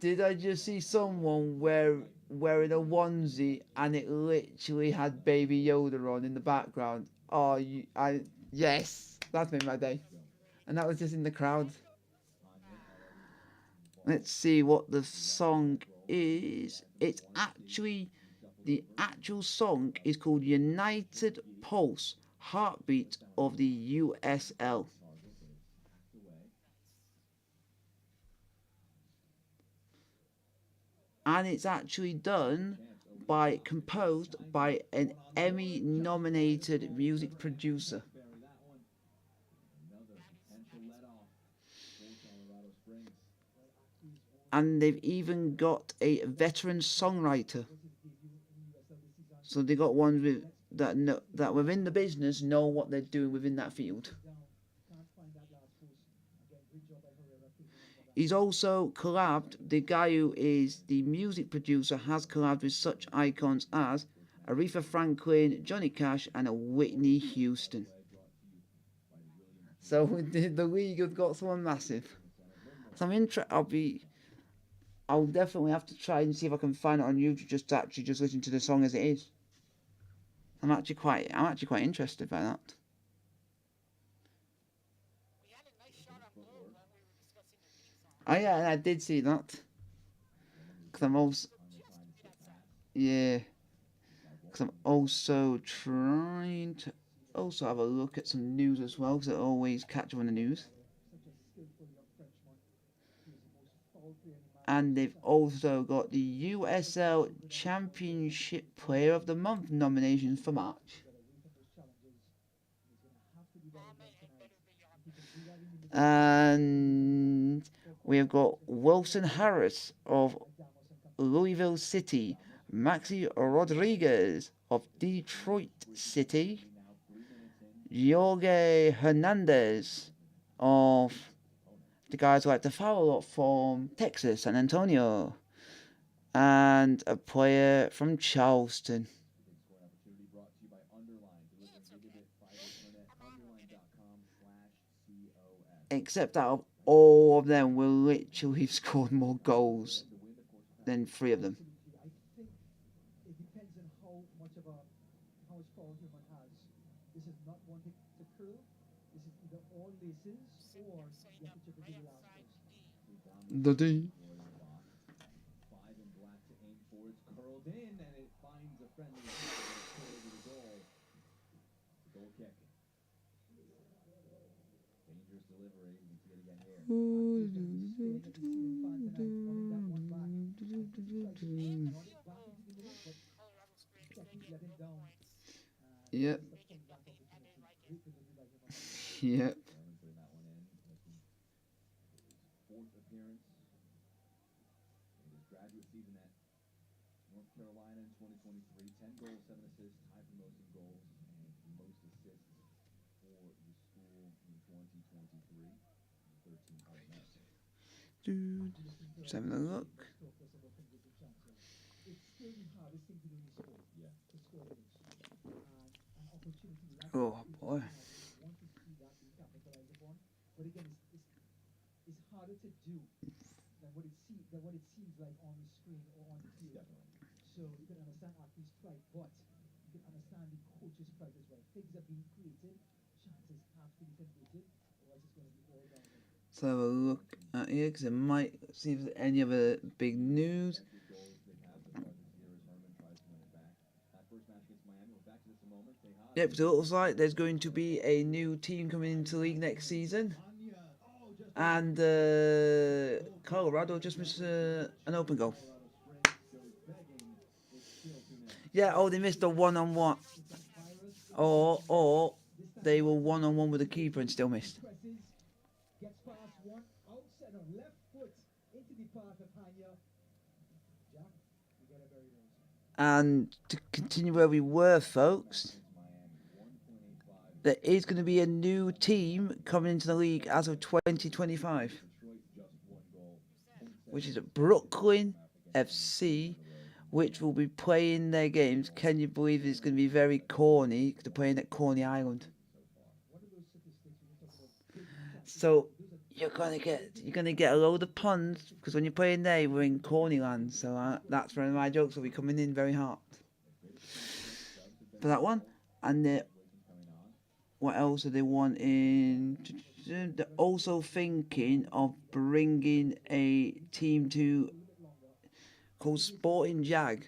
Did I just see someone wearing a onesie and it literally had Baby Yoda on in the background? Oh, yes, that's made my day. And that was just in the crowd. Let's see what the song is. The actual song is called United Pulse, Heartbeat of the USL. And it's actually composed by an Emmy nominated music producer. And they've even got a veteran songwriter. So they got ones that within the business know what they're doing within that field. He's also collabed. The guy who is the music producer has collabed with such icons as Aretha Franklin, Johnny Cash, and a Whitney Houston. So the league have got someone massive. So I'm interested. I'll definitely have to try and see if I can find it on YouTube just to actually just listen to the song as it is. I'm actually quite interested by that. Oh yeah, and I did see that. Cause I'm also yeah. Cause I'm also trying to also have a look at some news as well. Cause I always catch up on the news. And they've also got the USL Championship Player of the Month nominations for March. And we have got Wilson Harris of Louisville City, Maxi Rodriguez of Detroit City, Jorge Hernandez of the guys who like to foul a lot from Texas, San Antonio, and a player from Charleston. Except out of all of them, we literally have scored more goals than three of them. The D. Yep. Yep. Just having a look. Oh boy. So have a look at here because it might see if there's any other big news. Yep, so it looks like there's going to be a new team coming into the league next season. And Colorado just missed an open goal. Yeah, oh, they missed a one-on-one. Or they were one-on-one with the keeper and still missed. And to continue where we were, folks, there is going to be a new team coming into the league as of 2025, which is Brooklyn FC, which will be playing their games. Can you believe it's going to be very corny because they're playing at Corny Island? So you're gonna get a load of puns because when you're playing there, we're in Corny Land. So that's where my jokes will be coming in very hard for that one. And what else are they wanting? They're also thinking of bringing a team called Sporting Jag.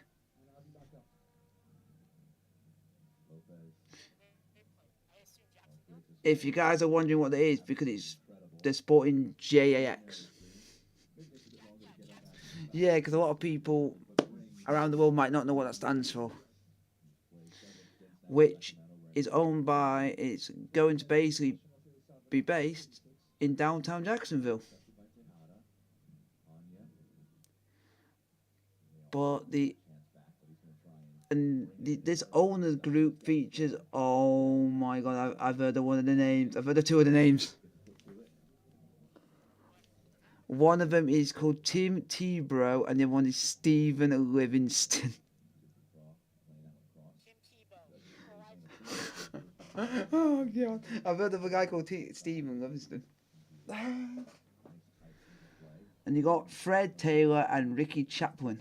If you guys are wondering what that is, because it's the Sporting JAX. Yeah, because a lot of people around the world might not know what that stands for. Which is owned by, it's going to basically be based in downtown Jacksonville. But this owners group features, oh my god, I've heard of one of the names. I've heard of two of the names. One of them is called Tim Tebrow, and the other one is Stephen Livingston. Oh god, I've heard of a guy called Stephen Livingston. And you got Fred Taylor and Ricky Chaplin.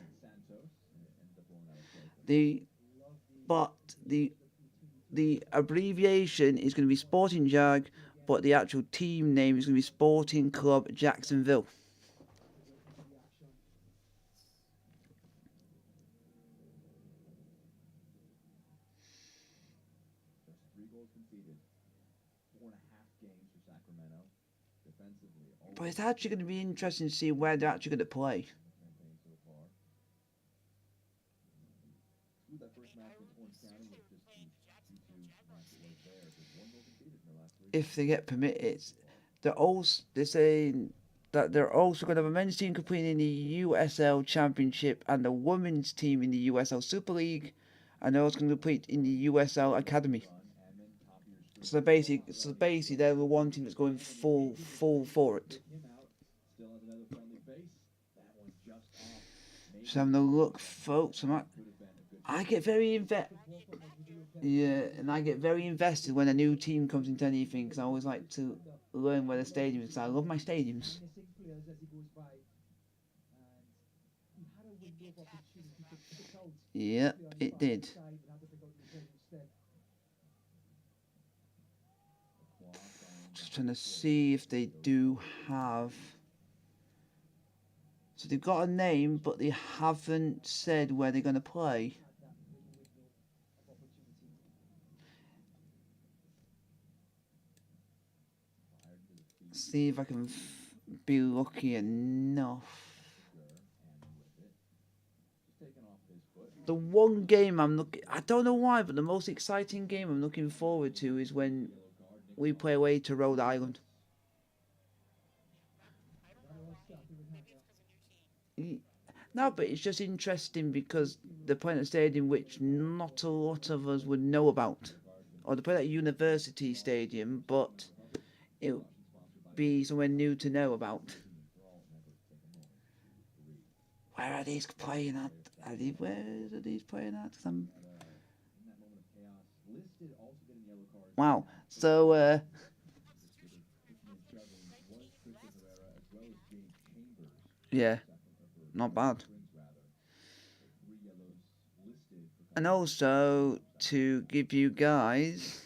But the abbreviation is going to be Sporting Jag, but the actual team name is going to be Sporting Club Jacksonville. But it's actually going to be interesting to see where they're actually going to play. if they get permitted, they're saying that they're also going to have a men's team competing in the USL Championship and the women's team in the USL Super League, and they're also going to compete in the USL Academy. So basically, they're the one team that's going full for it. Just having a look, folks. I get very and I get very invested when a new team comes into anything because I always like to learn where the stadium is. 'Cause I love my stadiums. Yep, it did. Just trying to see if they do have. So they've got a name, but they haven't said where they're going to play. See if I can be lucky enough. The one game I don't know why, but the most exciting game I'm looking forward to is when we play away to Rhode Island. No, but it's just interesting because they're playing at a stadium which not a lot of us would know about. Or they're playing at a university stadium, but it'll be somewhere new to know about. Where are these playing at? Where are these playing at? Wow. So, yeah, not bad. And also to give you guys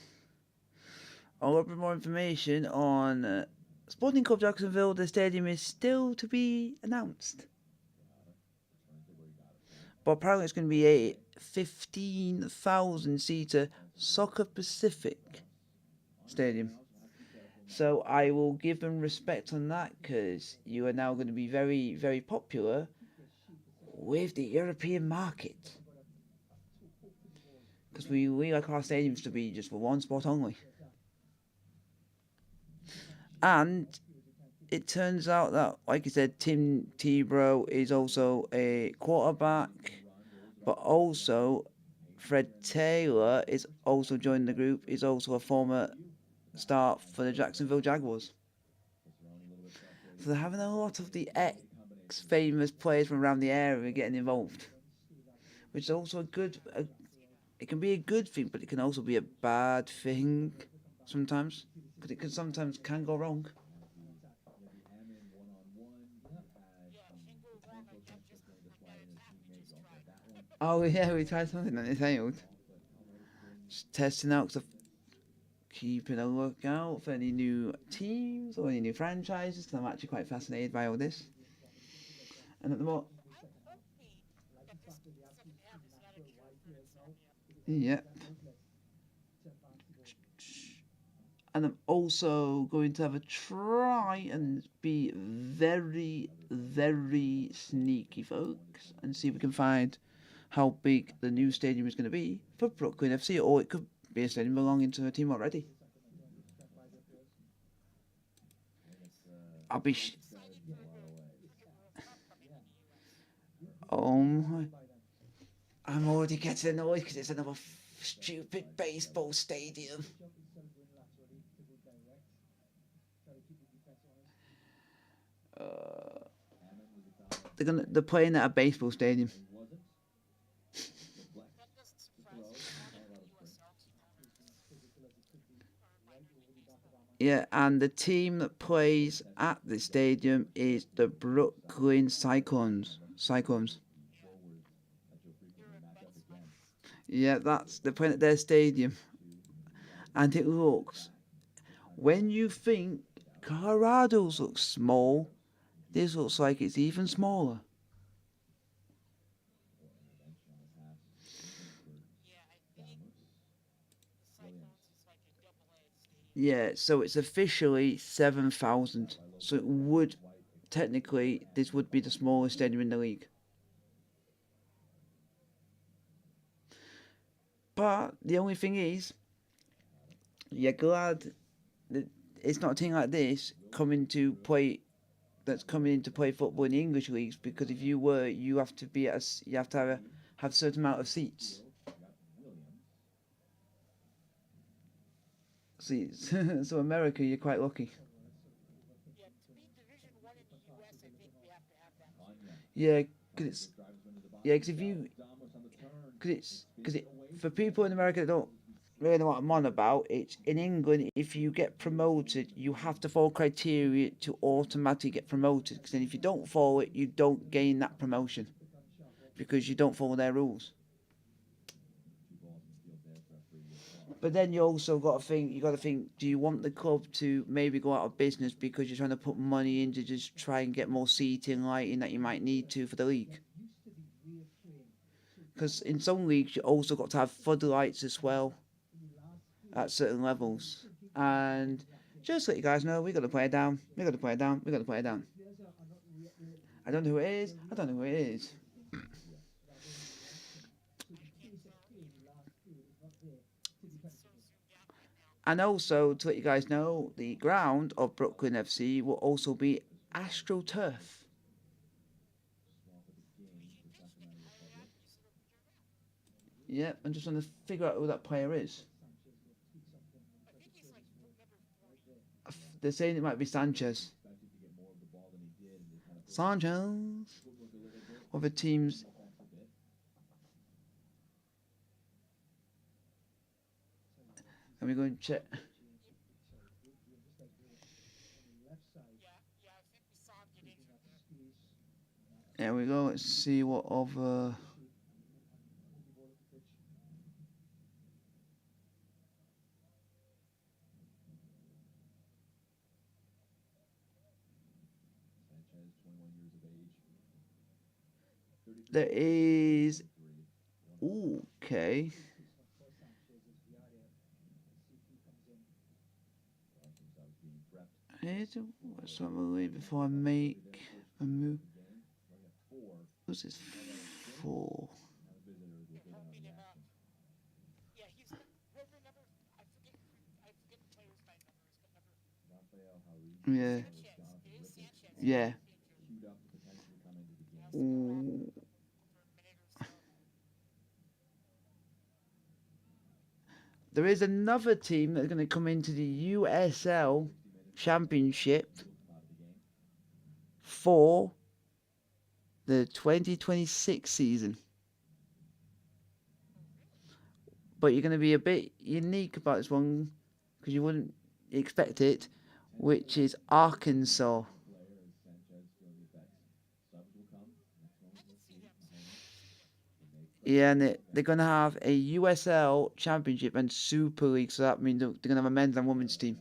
a little bit more information on Sporting Club Jacksonville, the stadium is still to be announced. But apparently it's going to be a 15,000 seater Soccer Pacific stadium. So I will give them respect on that because you are now going to be very, very popular with the European market. Because we like our stadiums to be just for one sport only. And it turns out that, like I said, Tim Tebow is also a quarterback, but also Fred Taylor is also joining the group. He's also a former star for the Jacksonville Jaguars. So they're having a lot of the ex-famous players from around the area getting involved, which is also it can be a good thing, but it can also be a bad thing sometimes, because it sometimes can go wrong. Oh yeah, we tried something and it failed. Just testing out, cause keeping a lookout for any new teams or any new franchises, because I'm actually quite fascinated by all this. And at the moment, yeah. And I'm also going to have a try and be very, very sneaky, folks, and see if we can find how big the new stadium is going to be for Brooklyn FC, or it could be a stadium belonging to a team already. I'll be. Oh my. I'm already getting annoyed because it's another stupid baseball stadium. They're playing at a baseball stadium. Yeah, and the team that plays at the stadium is the Brooklyn Cyclones. Cyclones. Yeah, they're playing at their stadium, and it looks. When you think Colorado's looks small, this looks like it's even smaller. Yeah, so it's officially 7,000. So it would technically this would be the smallest stadium in the league. But the only thing is, You're glad that it's not a team like this coming to play that's coming in to play football in the English leagues, because if you were, you have to be you have to have a certain amount of seats. So America, you're quite lucky. Yeah, because it's yeah, because if you because it for people in America that don't really know what I'm on about, it's in England. If you get promoted, you have to follow criteria to automatically get promoted. Because then if you don't follow it, you don't gain that promotion because you don't follow their rules. But then you also got to think. You got to think. Do you want the club to maybe go out of business because you're trying to put money in to just try and get more seating, lighting that you might need to for the league? Because in some leagues you also got to have floodlights as well at certain levels. And just to let you guys know, we got to play it down. We got to play it down. We got to play it down. I don't know who it is. I don't know who it is. And also to let you guys know, the ground of Brooklyn FC will also be AstroTurf. Yeah, I'm just trying to figure out who that player is. They're saying it might be Sanchez. Sanchez. Other teams. Let me go and check. There we go. Let's see what other. There is. Ooh, okay. What's up, before I make a move? Who's this for? Yeah. Yeah. Ooh. There is another team that's going to come into the USL Championship for the 2026 season. But you're going to be a bit unique about this one because you wouldn't expect it, which is Arkansas. Yeah, and they're going to have a USL Championship and Super League, so that means they're going to have a men's and women's team.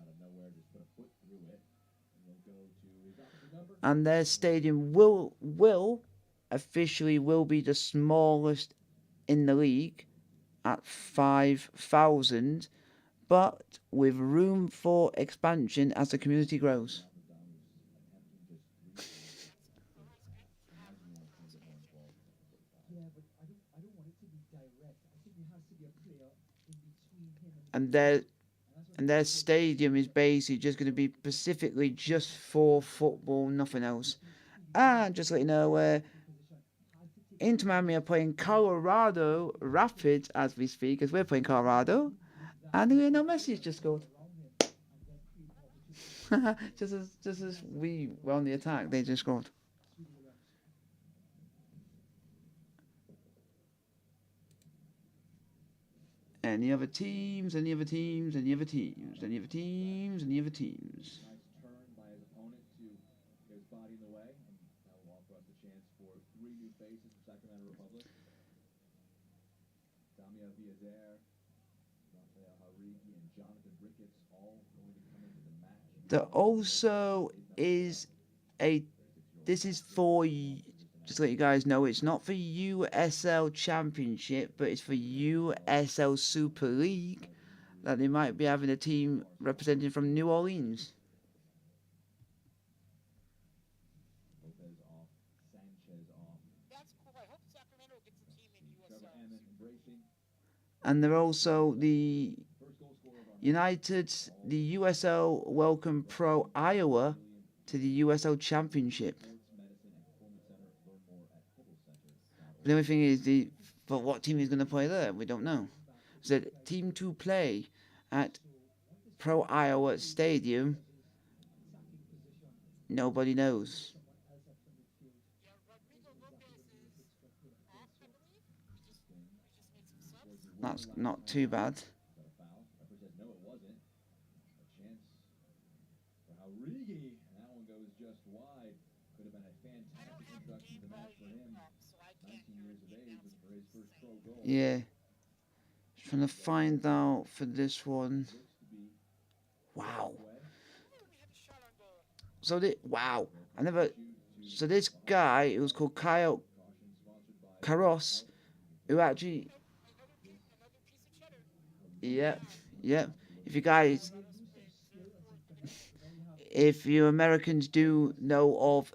And their stadium will officially will be the smallest in the league at 5,000, but with room for expansion as the community grows. And their stadium is basically just going to be specifically just for football, nothing else. And just let you know, Inter Miami are playing Colorado Rapids as we speak, as we're playing Colorado, and Lionel Messi has just scored. just as we were on the attack, they just scored. Any other teams? Any other teams? Any other teams? Any other teams? Any other teams? There also is a. This is for. Just to let you guys know, it's not for USL Championship, but it's for USL Super League. That they might be having a team representing from New Orleans. And they're also the United, the USL welcome Pro Iowa to the USL Championship. The only thing is, but what team is going to play there? We don't know. So, team to play at Pro Iowa Stadium, nobody knows. That's not too bad. Yeah. Trying to find out for this one. Wow. Wow. I never. So this guy, it was called Kyle Caros, who actually. Yep. Yep. If you guys, if you Americans do know of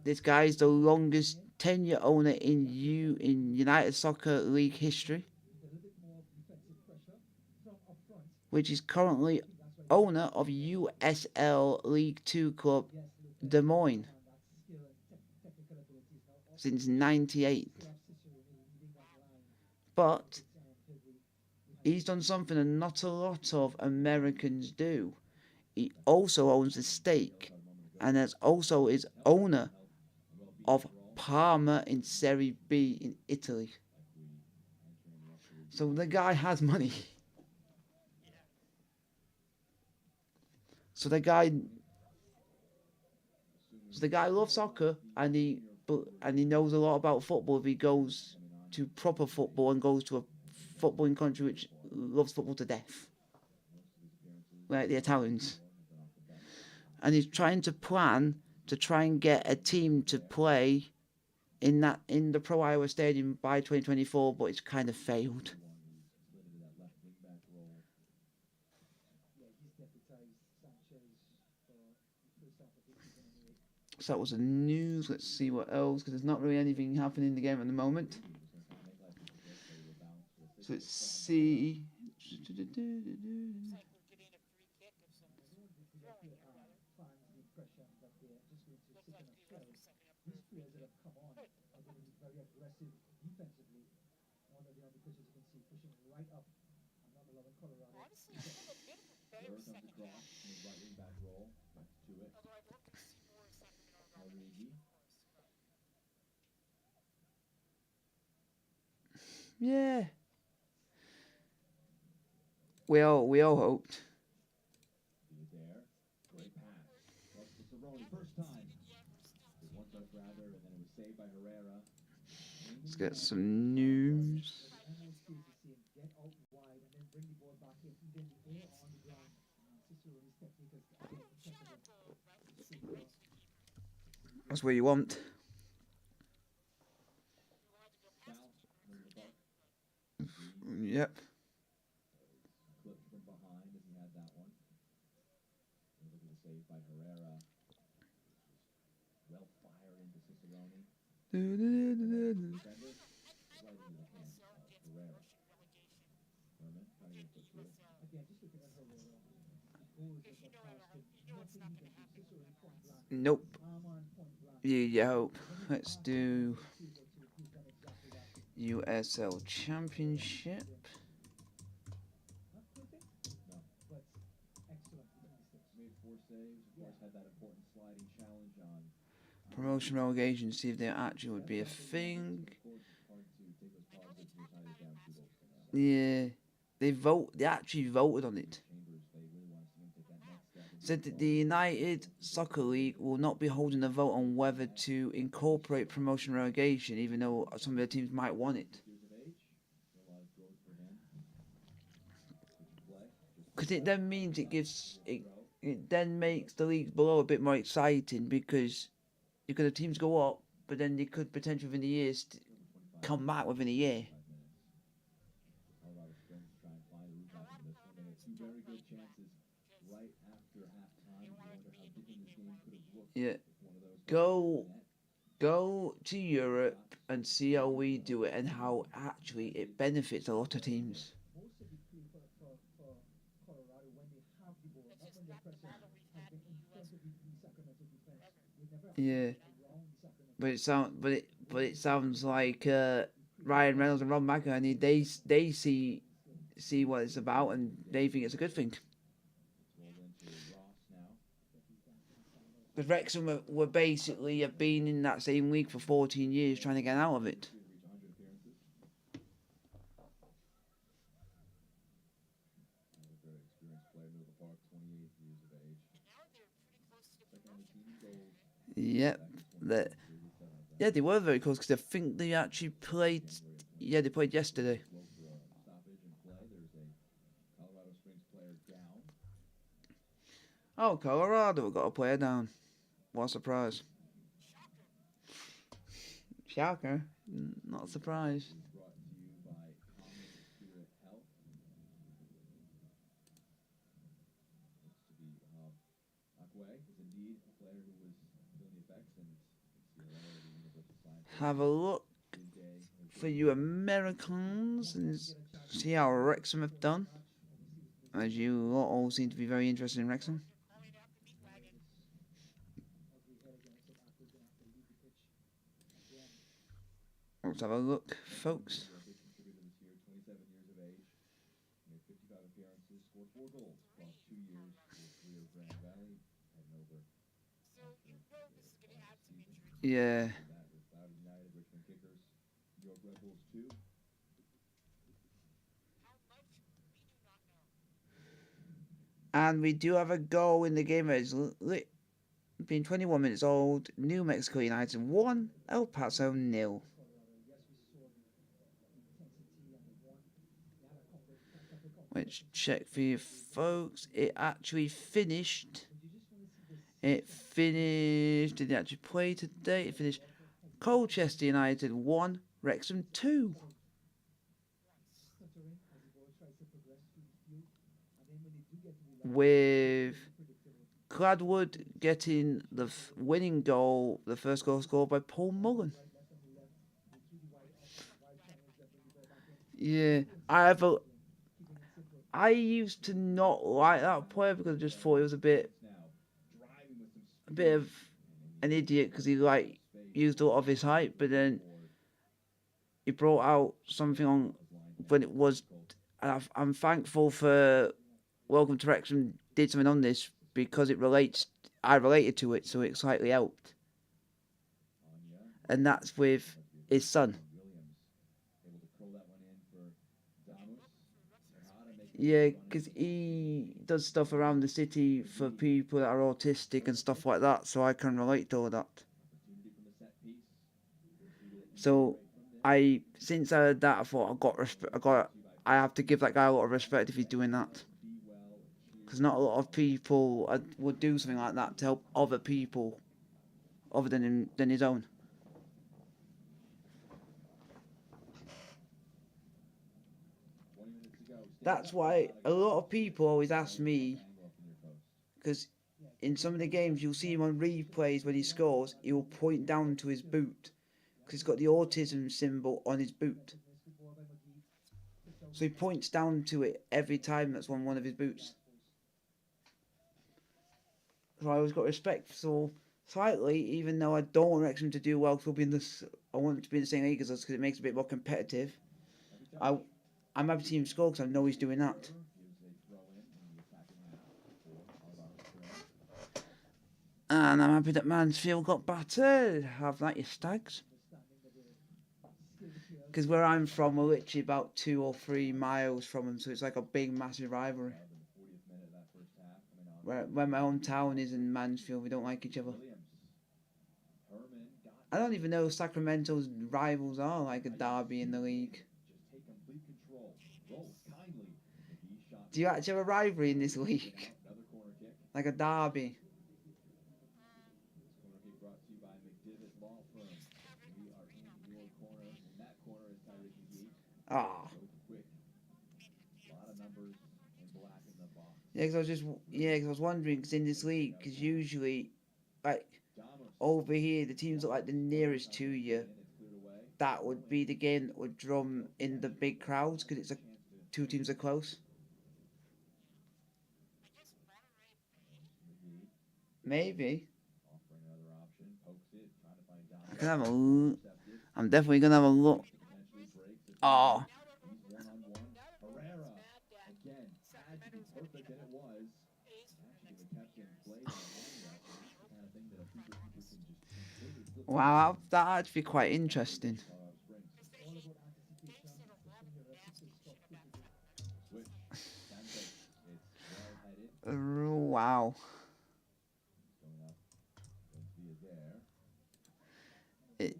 this guy, is the longest tenure owner in United Soccer League history, which is currently owner of USL League Two club Des Moines since '98. But he's done something that not a lot of Americans do. He also owns a stake, and is also is owner of Parma in Serie B in Italy. So the guy has money. So the guy, loves soccer, and he knows a lot about football. If he goes to proper football and goes to a footballing country which loves football to death, like the Italians, and he's trying to plan to try and get a team to play in the Pro Iowa Stadium by 2024, but it's kind of failed. So that was the news. Let's see what else, because there's not really anything happening in the game at the moment. So let's see. Yeah. We all hoped. Let's get some news. That's what you want. Yep. Nope. You hope. Let's do USL Championship. Promotion relegation, see if there actually would be a thing. Yeah. They actually voted on it. Said that the United Soccer League will not be holding a vote on whether to incorporate promotion relegation, even though some of the teams might want it. Because it then means it then makes the leagues below a bit more exciting, because the teams go up, but then they could potentially within the years come back within a year. Yeah. Go to Europe and see how we do it and how actually it benefits a lot of teams. Yeah, but it sounds like Ryan Reynolds and Ron McElhenney they see what it's about and they think it's a good thing. Because Wrexham were basically have been in that same league for 14 years trying to get out of it. Yep. That yeah, they were very close because I think they actually played. Yeah, they played yesterday. Oh, Colorado got a player down. What a surprise. Shocker. Not a surprise. Have a look for you Americans and see how Wrexham have done. As you all seem to be very interested in Wrexham. Let's have a look, folks. Yeah. And we do have a goal in the game. It's been 21 minutes old. New Mexico United 1, El Paso 0. Let's check for you folks. It actually finished. It finished. Did it actually play today? It finished Colchester United 1, Wrexham 2. With Gladwood getting the winning goal, the first goal scored by Paul Mullen. Yeah, I used to not like that player because I just thought he was a bit of an idiot because he like used a lot of his height, but then he brought out something on when it was. And I'm thankful for Welcome to Wrexham did something on this because it relates. I related to it, so it slightly helped, and that's with his son. Yeah, because he does stuff around the city for people that are autistic and stuff like that, so I can relate to all that. So, since I heard that, I thought I got respect. I have to give that guy a lot of respect if he's doing that, because not a lot of people would do something like that to help other people, other than his own. That's why a lot of people always ask me, because in some of the games you'll see him on replays when he scores, he will point down to his boot because he's got the autism symbol on his boot. So he points down to it every time that's on one of his boots. So I always got respect for slightly, even though I don't want Wrexham to do well, because we'll be in this. I want it to be in the same league as us because it makes it a bit more competitive. I, I'm happy to see him score because I know he's doing that. And I'm happy that Mansfield got battered. Have that, you stags. Because where I'm from, we're literally about 2 or 3 miles from them, so it's like a big, massive rivalry. Where my hometown is in Mansfield, we don't like each other. I don't even know if Sacramento's rivals are like a derby in the league. Do you actually have a rivalry in this league? Like a derby? Ah. Oh. Yeah, because I was just cause I was wondering because in this league, because usually, like over here, the teams that like the nearest to you, that would be the game that would drum in the big crowds because two teams are close. Maybe. I can have a look. I'm definitely gonna have a look. Oh, wow, that actually quite interesting. Wow. It,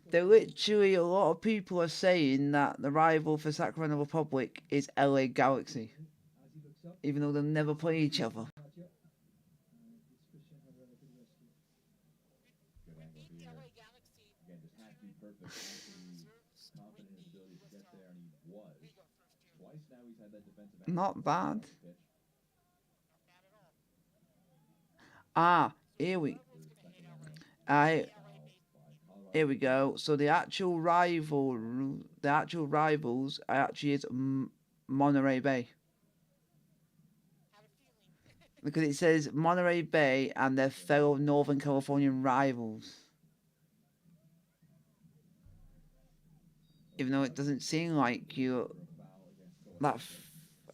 the, literally a lot of people are saying that the rival for Sacramento Republic is LA Galaxy, even though they'll never play each other. Not bad. Ah, here we I here we go. So the actual rivals actually is Monterey Bay, because it says Monterey Bay and their fellow Northern Californian rivals. Even though it doesn't seem like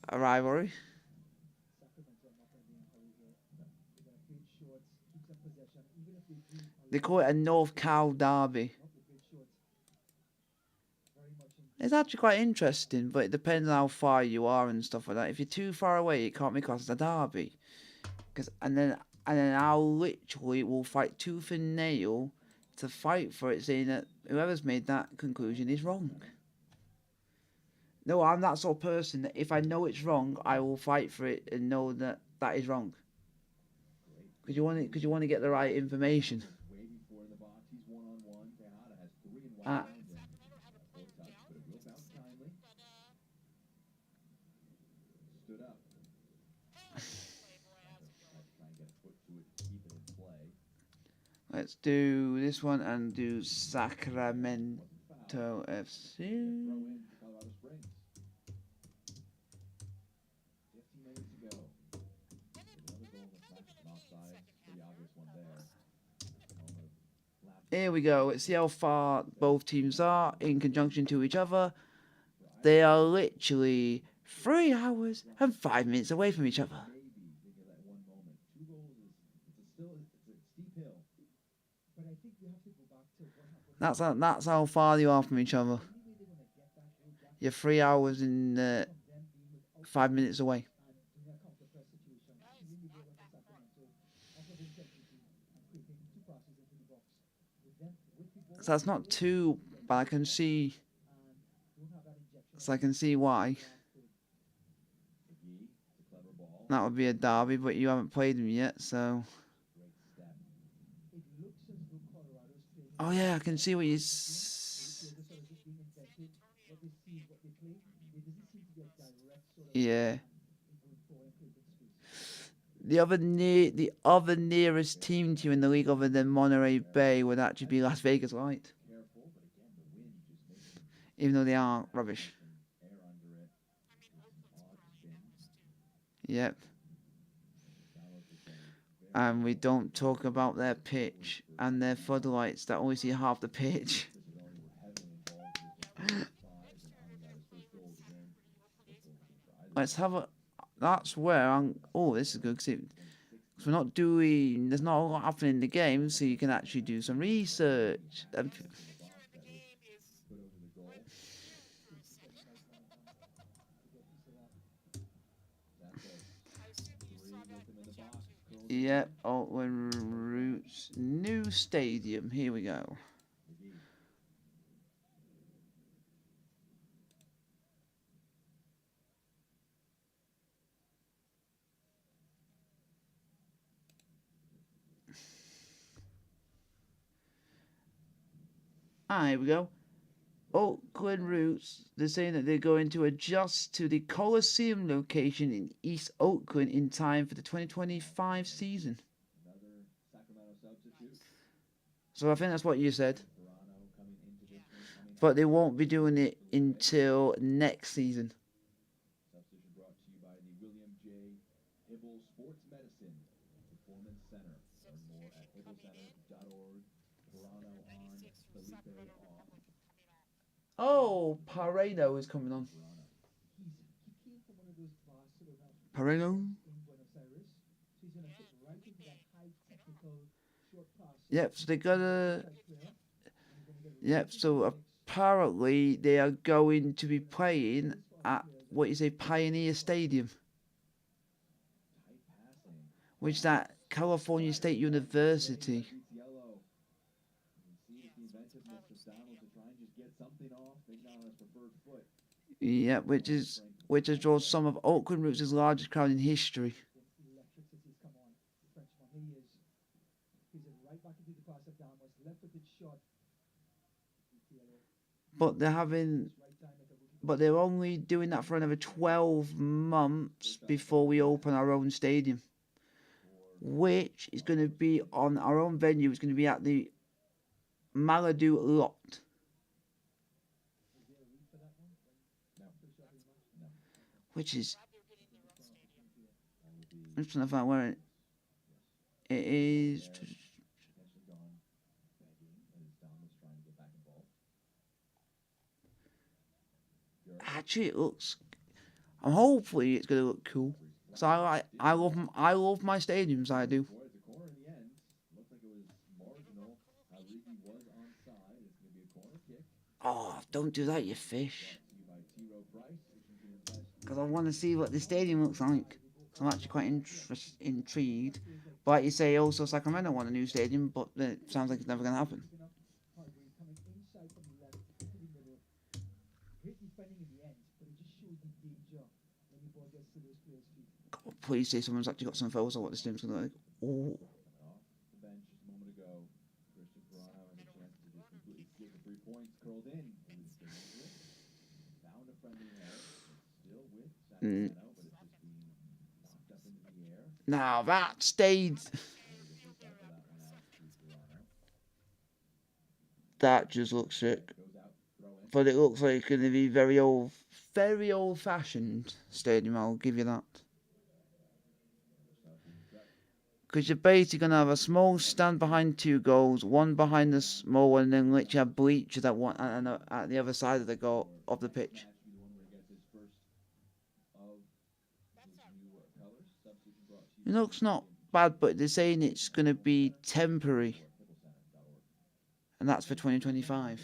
a rivalry. They call it a North Cal derby. It's actually quite interesting, but it depends on how far you are and stuff like that. If you're too far away, it can't be classed as a derby. And then I literally will fight tooth and nail to fight for it, saying that whoever's made that conclusion is wrong. No, I'm that sort of person that if I know it's wrong, I will fight for it and know that that is wrong. Because you want to get the right information. Uh, let's do this one and do Sacramento FC. Here we go. Let's see how far both teams are in conjunction to each other. They are literally 3 hours and 5 minutes away from each other. That's how far you are from each other. You're 3 hours and 5 minutes away. So that's not too bad. I can see. So I can see why. That would be a derby, but you haven't played them yet, so. Oh yeah, I can see what you. Yeah. The other nearest team to you in the league other than Monterey Bay would actually be Las Vegas Light, even though they are rubbish. Yep. And we don't talk about their pitch and their floodlights that only see half the pitch. Let's have a. That's where I'm. Oh, this is good because we're not doing. There's not a lot happening in the game, so you can actually do some research. Yep, Altman Roots new stadium. Here we go. Here we go. Oakland Roots, they're saying that they're going to adjust to the Coliseum location in East Oakland in time for the 2025 season. So I think that's what you said. but they won't be doing it until next season.
Substitution brought to you by the William J. Hibble Sports Medicine Performance Center. Learn more at hibblecenter.org. Toronto on Felipe off.
Oh, Pareno is coming on.
Toronto. He came from one of those Barcelona
Pareno.
in Buenos Aires, so he's going to fit right into that high technical short passing.
Yep, so they gotta.
Player, and he's going to get right
Yep,
into
so
the mix.
apparently they are going to be playing at what is a Pioneer Stadium,
Tight passing.
which is at California State University.
Beats yellow. You see the inventiveness of Donald to try and just get something off, maybe not on his preferred foot.
Yeah, which has drawn some of Oakland Roots' largest crowd in history.
Electricity's come on. The Frenchman, here he is. He's right back into the pass of Damos. Left-footed shot.
But they're only doing that for another 12 months before we open our own stadium, which is going to be on our own venue. It's going to be at the Maladu lot, which is, I'm just trying to find where it is. Actually, it looks. I'm hopefully it's going to look cool. So I love my stadiums. I do. Oh, don't do that, you fish. Because I want to see what the stadium looks like. So I'm actually quite intrigued. But like you say, also Sacramento want a new stadium, but it sounds like it's never going to happen. God, please say someone's actually got some photos of what the stadium's going to look like. Oh. Now that stayed. That just looks sick. But it looks like it's going to be very old-fashioned stadium. I'll give you that. Because you're basically going to have a small stand behind two goals, one behind the small one, and then literally have bleachers at one and at the other side of the goal of the pitch. It looks not bad, but they're saying it's going to be temporary, and that's for 2025.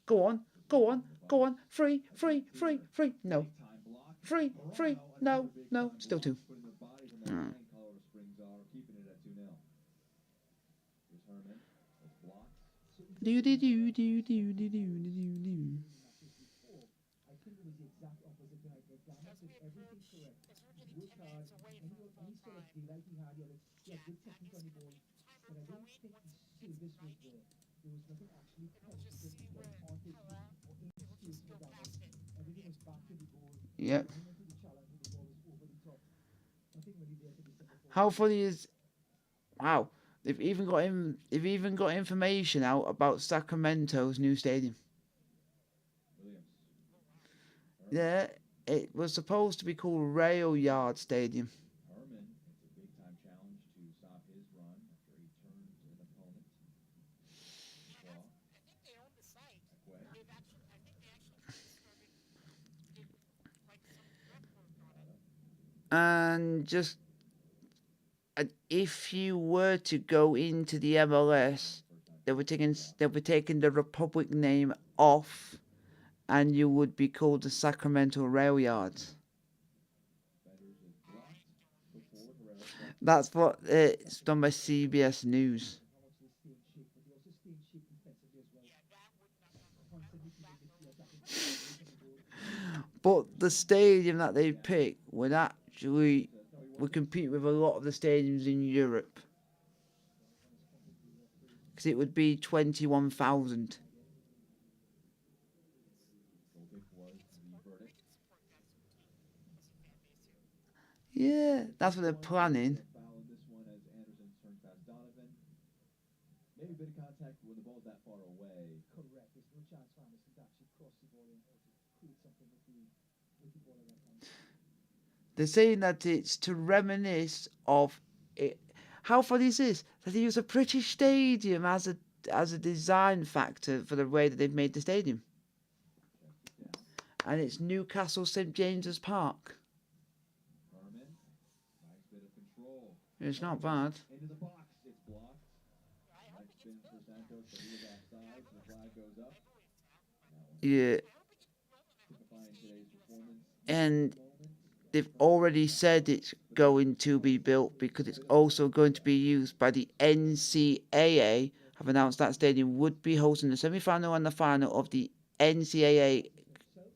Go on, go on, go on. Free, free, free, free. No. Free, free. No, no. Still two.
Colorado Springs are keeping it at 2-0. Here's Herman. That's blocked.
Do do do do do do do do.
I think it was the exact opposite tonight. Damos did everything correct. He worked hard. Any sort of daylight he had, he had good technique on the ball. But I don't think the service was there. There was nothing actually penetrating or haunted or in space for Damos. Everything was back to the goal.
Yep.
He went to the challenge and the ball was over the top. Nothing really there to be said before.
How funny is? Wow. They've even got information out about Sacramento's new stadium. Yeah, it was supposed to be called Rail Yard Stadium.
Herman, it's a big time challenge to stop his run after he turns an opponent.
And just if you were to go into the MLS, they were taking the Republic name off, and you would be called the Sacramento Rail Yards. That's what it's done by CBS News. But the stadium that they picked would compete with a lot of the stadiums in Europe, because it would be 21,000. Yeah, that's what they're planning.
maybe a bit of contact when the ball's that far away.
Correct. There's no chance for Anderson to actually cross the ball in or to create something with the ball at that point.
They're saying that it's to reminisce of it. How funny is this? That they use a British stadium as a design factor for the way that they've made the stadium,
Checks it down.
and it's Newcastle St James's Park.
Herman, nice bit of control.
It's not bad.
Into the box. It's blocked. Nice spin for Santos, but he was offside, so the flag goes up. That one
Yeah,
typifying today's performance.
and
Moment.
they've already said it's going to be built because it's also going to be used by the NCAA. Have announced that stadium would be hosting the semi-final and the final of the NCAA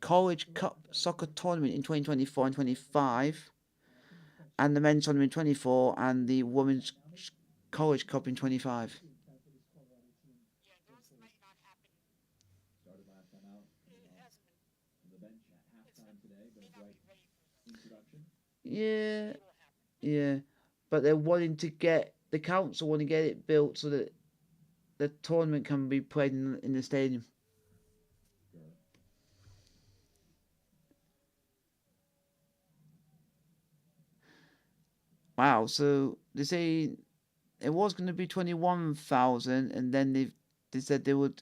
College Cup soccer tournament in 2024 and 25, and the men's tournament in 24, and the women's college cup in 25.
Same time for this Colorado team going forward.
Started last time out. From the bench at halftime today, but a bright introduction.
Yeah, yeah, but they're wanting to get the council want to get it built so that the tournament can be played in the stadium.
Sure.
Wow, so they say it was going to be 21,000, and then they said they would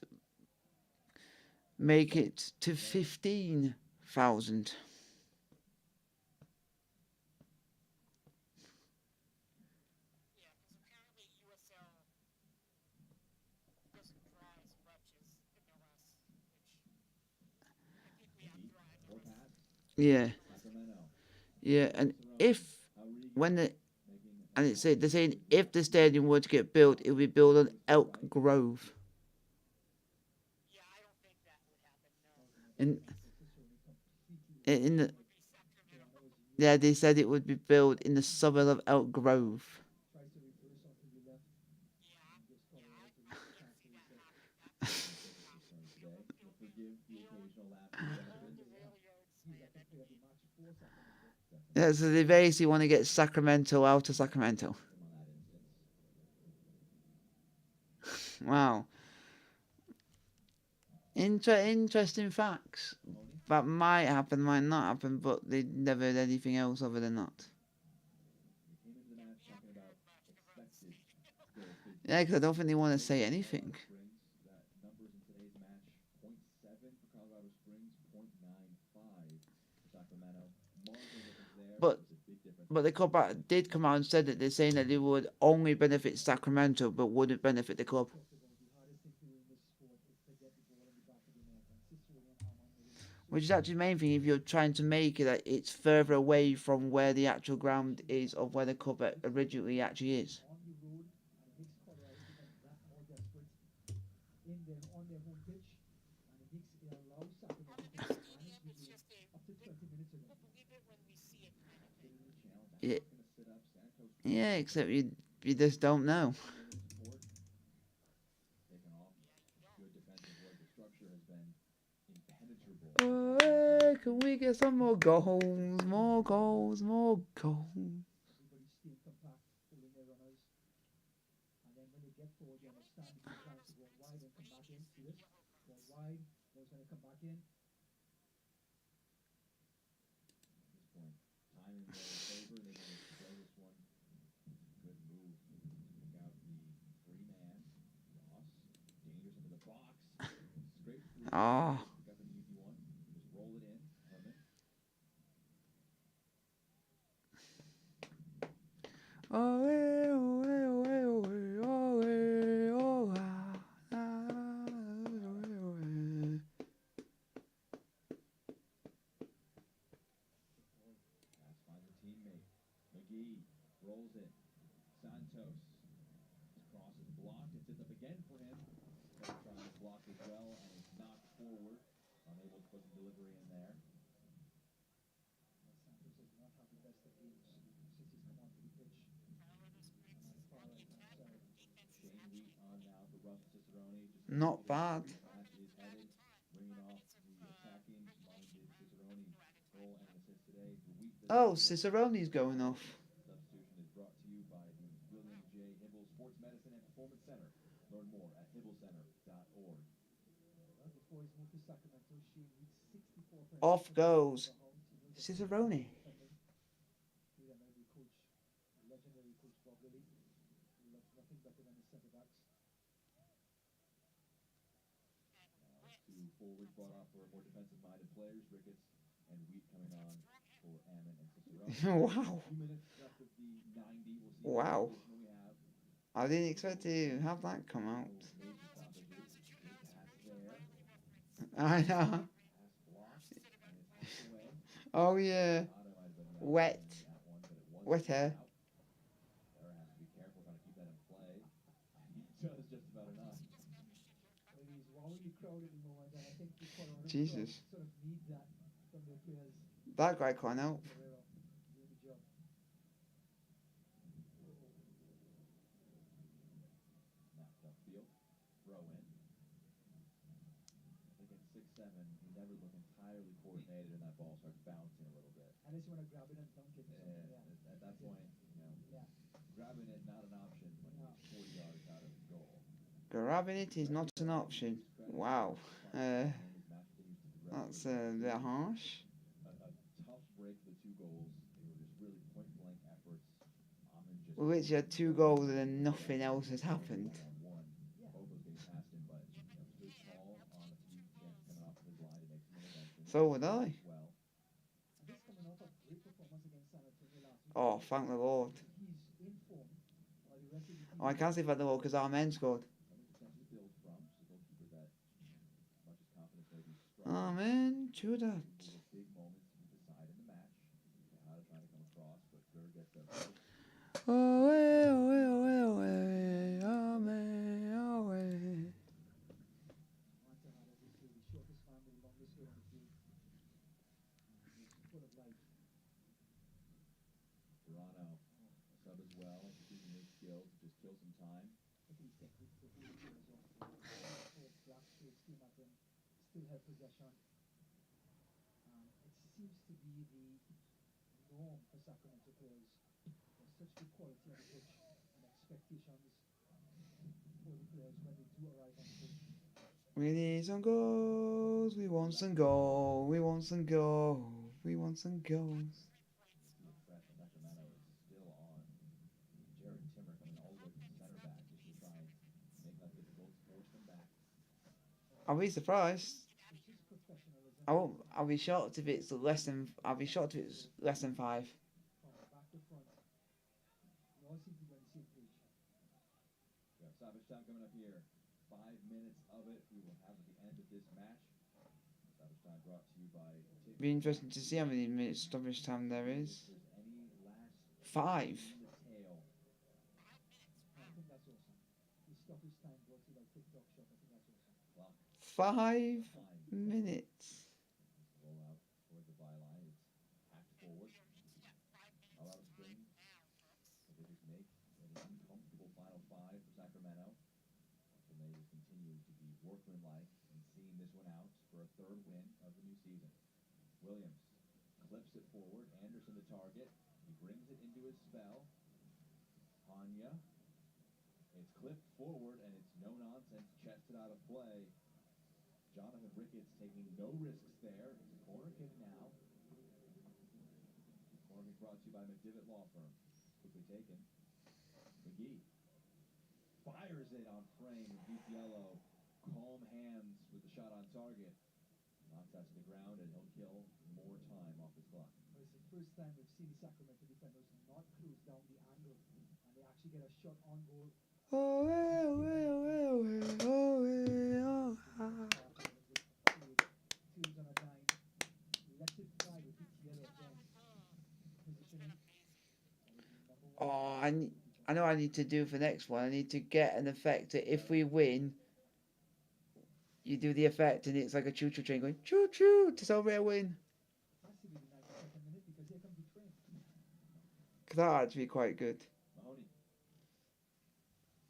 make it to 15,000.
Deep or pass.
Yeah,
Sacramento.
yeah, and
Cicerone.
if
Auriga
when the
making
and it's say they're saying if the stadium were to get built, it would be built on Elk Grove. In
Cicerone completely
in the
overshadowed Toronto as he
yeah, they said it would be built in the suburb of Elk Grove.
tries to reverse onto the left and gives Colorado the chance to reset.
mistake of Cicerone today. We'll forgive the occasional lapse in judgment.
He's like a player of the match for Sacramento.
Yeah,
Definitely.
so they basically want to get Sacramento out of Sacramento.
Him on that instance.
Wow, interesting facts.
Mahoney.
That might happen, might not happen, but they never had anything else other than that.
We came into the match talking about expected goal figures.
Yeah, because I don't think they want to say anything.
Colorado Springs, that numbers in today's match, point 0.7 for Colorado Springs, 0.95 for Sacramento. Marginal difference there, but
But
it was a big difference.
But did come out and said that they're saying that it would only benefit Sacramento, but wouldn't benefit the club.
Talked about the hardest thing to do in this sport is to get the ball in the back of the net. And Cicerone and Harman made it
Which is
so
actually the main thing if you're trying to make it that it's further away from where the actual ground is of where the club originally actually is.
on the road, and it makes Colorado become that more desperate on their home pitch, and it allows Sacramento to manage the game up to 20 minutes of them.
Give it a challenge. I'm
Yeah,
not going to sit up. Santos
yeah, except you just don't know.
minute support. Taken off. Good defensive work. The structure has been impenetrable.
Hey, can we get some more goals? More goals, more goals.
Everybody staying compact, holding their runners, and then when they get forward, they understand the defense to go wide and come back in. See this? Go wide, now it's going to come back in.
At this point, time in their favor. They can play this one. Good move. Pick out the free man. Ross. Dangerous into the box. Scrape through.
Ah,
Pick up an easy one. Just roll it in. Herman.
oh, eh, oh, eh, oh, eh, oh, eh, oh, eh, oh, ah, ah, oh, eh, oh, eh.
Pass finds a teammate. McGee rolls it. Santos. His cross is blocked. It's up again for him. First try is blocked as well, and it's knocked forward. Unable to put the delivery in there.
Santos does not have the best of games since he's come onto the pitch. And on the far right hand side,
Shane Wheat on now for Russ Cicerone. Just
Not bad.
the match is headed. Bringing off the attacking minded Cicerone. Goal and assist today for Wheat.
Oh, Cicerone's going off.
Substitution is brought to you by the William J. Hibble Sports Medicine and Performance Center. Learn more at hibblecenter.org.
Well, before his move to Sacramento, Shane reached 64
Off goes
over Hounds. He knows the
Cicerone.
defending. He's a very coach, legendary coach Bob Lilly. He loves nothing better than his centre backs.
Now, two forwards brought off for more defensive-minded players, Ricketts and Wheat coming on for Ammon and Cicerone.
Wow.
2 minutes left of the 90. We'll see
Wow.
what we have.
I didn't expect to have that come out.
Major stoppages. Good pass there.
I know.
Pass blocked, and it's hacked away.
Oh yeah.
Otto might have been the
Wet.
outlier in that one, but it was
Wetter.
out. There has to be careful trying to keep that in play. He does just about enough.
Well, he's wildly crowded at the moment, and I think the Colorado
Jesus.
sort of need that from their players.
That guy can't help.
Guerrero doing the job.
Knocked upfield. Throw in. I think at 6'7", you never look entirely coordinated, and that ball starts bouncing a little bit.
Unless you want to grab it and dunk it. Or something, yeah.
At that point,
Yeah.
grabbing it not an option when he's 40 yards out of goal.
Grabbing it is not an option. Wow. That's a bit harsh.
A tough break for the 2 goals. They were just really point-blank efforts. Just
Well, which had 2 goals and then nothing else has happened.
one. Both was getting past him, but stood tall on a few chances coming off his line to make some interventions.
So would I.
Well,
And this coming off a great performance against San Antonio last week.
Oh, thank the Lord.
He's in form. While the rest of the team
Oh, I can't say thank the Lord because our men scored.
something to potentially build from. Just a goalkeeper that much as confidence maybe struggling.
Amen to that.
Little big moments to decide in the match. How to try to come across, but Gurr gets a
Oh, amen, amen.
Manta had, as you say, the shortest man with the longest hair on the field. He's full of life.
Toronto. Sub as well, using his skills to just kill some time.
Look at his technique for holding players off. Forwards, black straight, came at him, still had possession. It seems to be the norm for Sacramento players. There's such good quality on the pitch and expectations for the players when they do arrive on the pitch.
We need some goals. We want some goals. We want some goals. We want some goals.
The press on Sacramento is still on. Jared Timmer coming all the way from center back just to try and make that difficult, force them back.
I'll be surprised.
It's just professionalism.
I'll be shocked if it's less than. I'll be shocked if it's less than 5.
From back to front. We all seem to be on the same page.
We have stoppage time coming up here. 5 minutes of it we will have at the end of this match. Stoppage time brought to you by
Be interesting to see how many minutes stoppage time there is.
If there's any last
5.
in the tail.
I think that's awesome. The stoppage time brought to you by TikTok Shop. I think that's awesome.
Clock
5
time.
minutes.
Roll out toward the byline. It's hacked forward. Colorado Springs. They just make an uncomfortable final 5 for Sacramento. And they just continue to be workmanlike and seeing this one out for a 3rd win of the new season. Williams clips it forward. Anderson the target. He brings it into his spell. Hanya. It's clipped forward and it's no nonsense. Chested out of play. Jonathan Ricketts taking no risks there. It's a corner kick now. Corner kick brought to you by McDivitt Law Firm. Quickly taken. McGee fires it on frame with deep yellow. Calm hands with the shot on target. Knocks that to the ground and he'll kill more time off his clock.
Well, it's the first time we've seen the Sacramento defenders not close down the angle and they actually get a shot on goal.
Oh,
Teams on a dime. Let it fly with each yellow again. Positioning.
I know what I need to do for the next one. I need to get an effect that if we win, you do the effect and it's like a choo-choo train going choo-choo to celebrate a win.
Has to be the 92nd minute because here comes the train.
Because that'd actually be quite good.
Mahoney.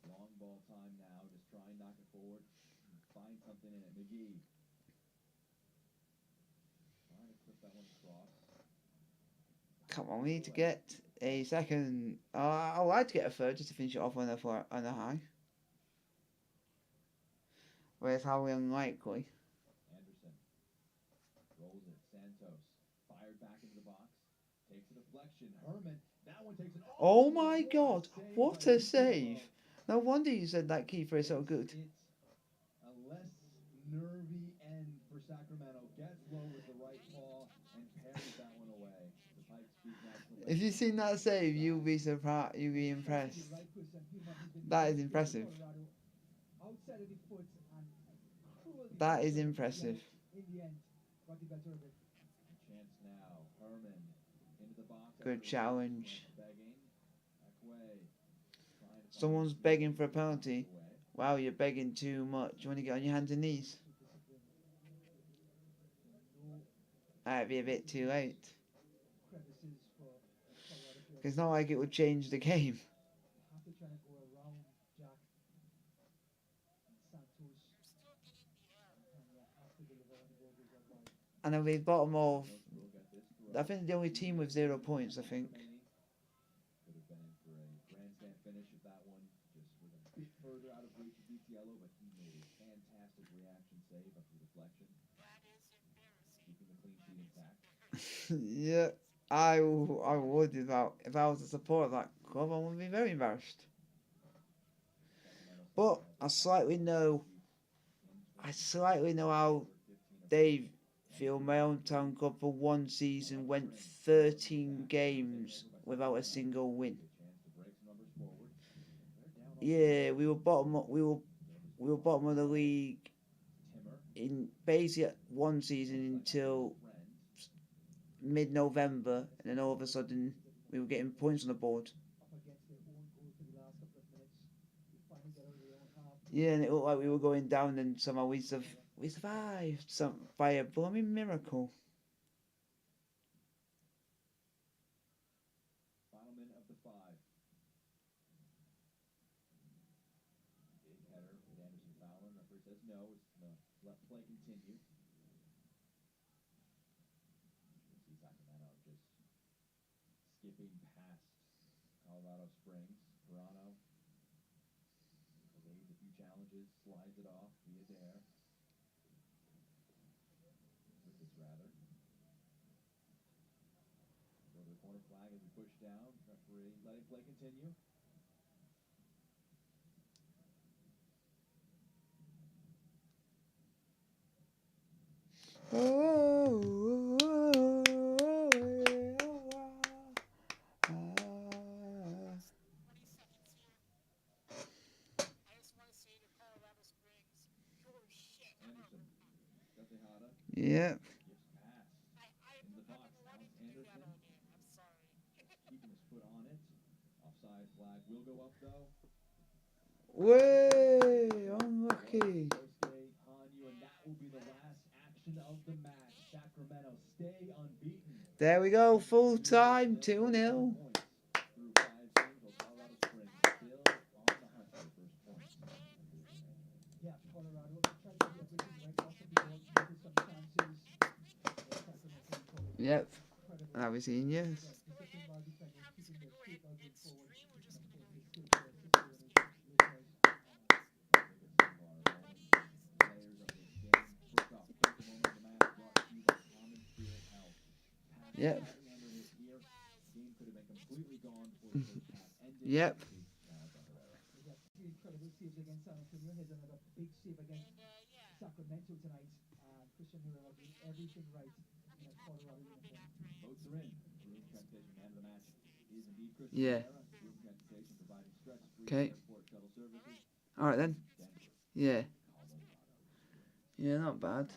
Long ball time now. Just try and knock it forward. And find something in it. McGee. Trying to clip that one across.
Come on, we need to get a second. I'd like to get a 3rd just to finish it off on a high. Where's highly unlikely.
Anderson rolls it. Santos fired back into the box. Takes a deflection. Herman. That one takes it.
Oh my
What a
God!
save
What
by
a save!
Piccolo.
No wonder you said that keeper is so good.
It's a less nervy end for Sacramento. Gets low with the right paw and parries that one away. The Pikes beat National Bank.
If you've seen that save, you'll be surprised. You'll be impressed.
Right person, Gilmore has been
That is
best in
impressive.
Colorado. Outside of the foot and cruelly
That is
pressured,
impressive.
yet in the end, got the better of it.
Chance now. Herman into the box.
Good challenge.
Begging. Back away. Trying to find
Someone's
space.
begging for a
Knocks
penalty.
it away.
Wow, you're begging too much. You want to get on your hands and knees?
No
That'd be a bit too late.
crevices for Colorado players.
It's not like it would change the game.
They have to try and go around Jack and Santos. And have to deliver when the ball goes out wide.
And they'll be bottom of.
We'll get this throw.
I think they're the only team with 0 points. I think.
Could have been in for a grandstand finish if that one just was a bit further out of reach of DiCiello, but he made a fantastic reaction save after the deflection. Keeping the clean sheet intact.
Yeah, I would if I was a supporter of that club. I would be very embarrassed. But I slightly know how they feel. My hometown club for one season went 13 games without a single win. Yeah, we were bottom. We were bottom of the league in basically one season until mid-November, and then all of a sudden we were getting points on the board.
Up against their own goal for the last couple of minutes. They finally get out of their own half.
Yeah, and it looked like we were going down, and somehow we survived by a blooming miracle.
Final minute of the 5. Big header with Anderson fouling. Referee says no. It's going to let play continue. You can see Sacramento just skipping past Colorado Springs. Toronto evades a few challenges, slides it off via Dare. Griffiths, rather. Go to the corner flag as we push down. Referee letting play continue. Anderson. Got Tejada.
Yeah.
Gives pass. Into the box. Now it's Anderson. Keeping his foot on it. Offside flag will go up though.
Way unlucky.
Hanyu, and that will be the last action of the match. Sacramento stay unbeaten.
There we go, full time, 2-0.
Through 5 games, while Colorado Springs still on the hunt for the first points.
Yeah, Colorado tried to do everything right off of the ball, created some chances. Sacramento recovered.
Yep,
Incredible.
have we seen yes?
Discipline while defending, keeping their shape while going forward. And of course, they still play assist to Lucas.
Yep. Yep.
Incredible saves against San Antonio. Here's another big save against Sacramento tonight. And Christian Herrera doing everything right in a Colorado uniform.
Votes are in. Room transportation man of the match is indeed Christian
Yeah.
Herrera. Room transportation providing stress-free
Okay.
airport shuttle services.
Alright then.
Denver,
Yeah.
Colorado.
Yeah, not bad.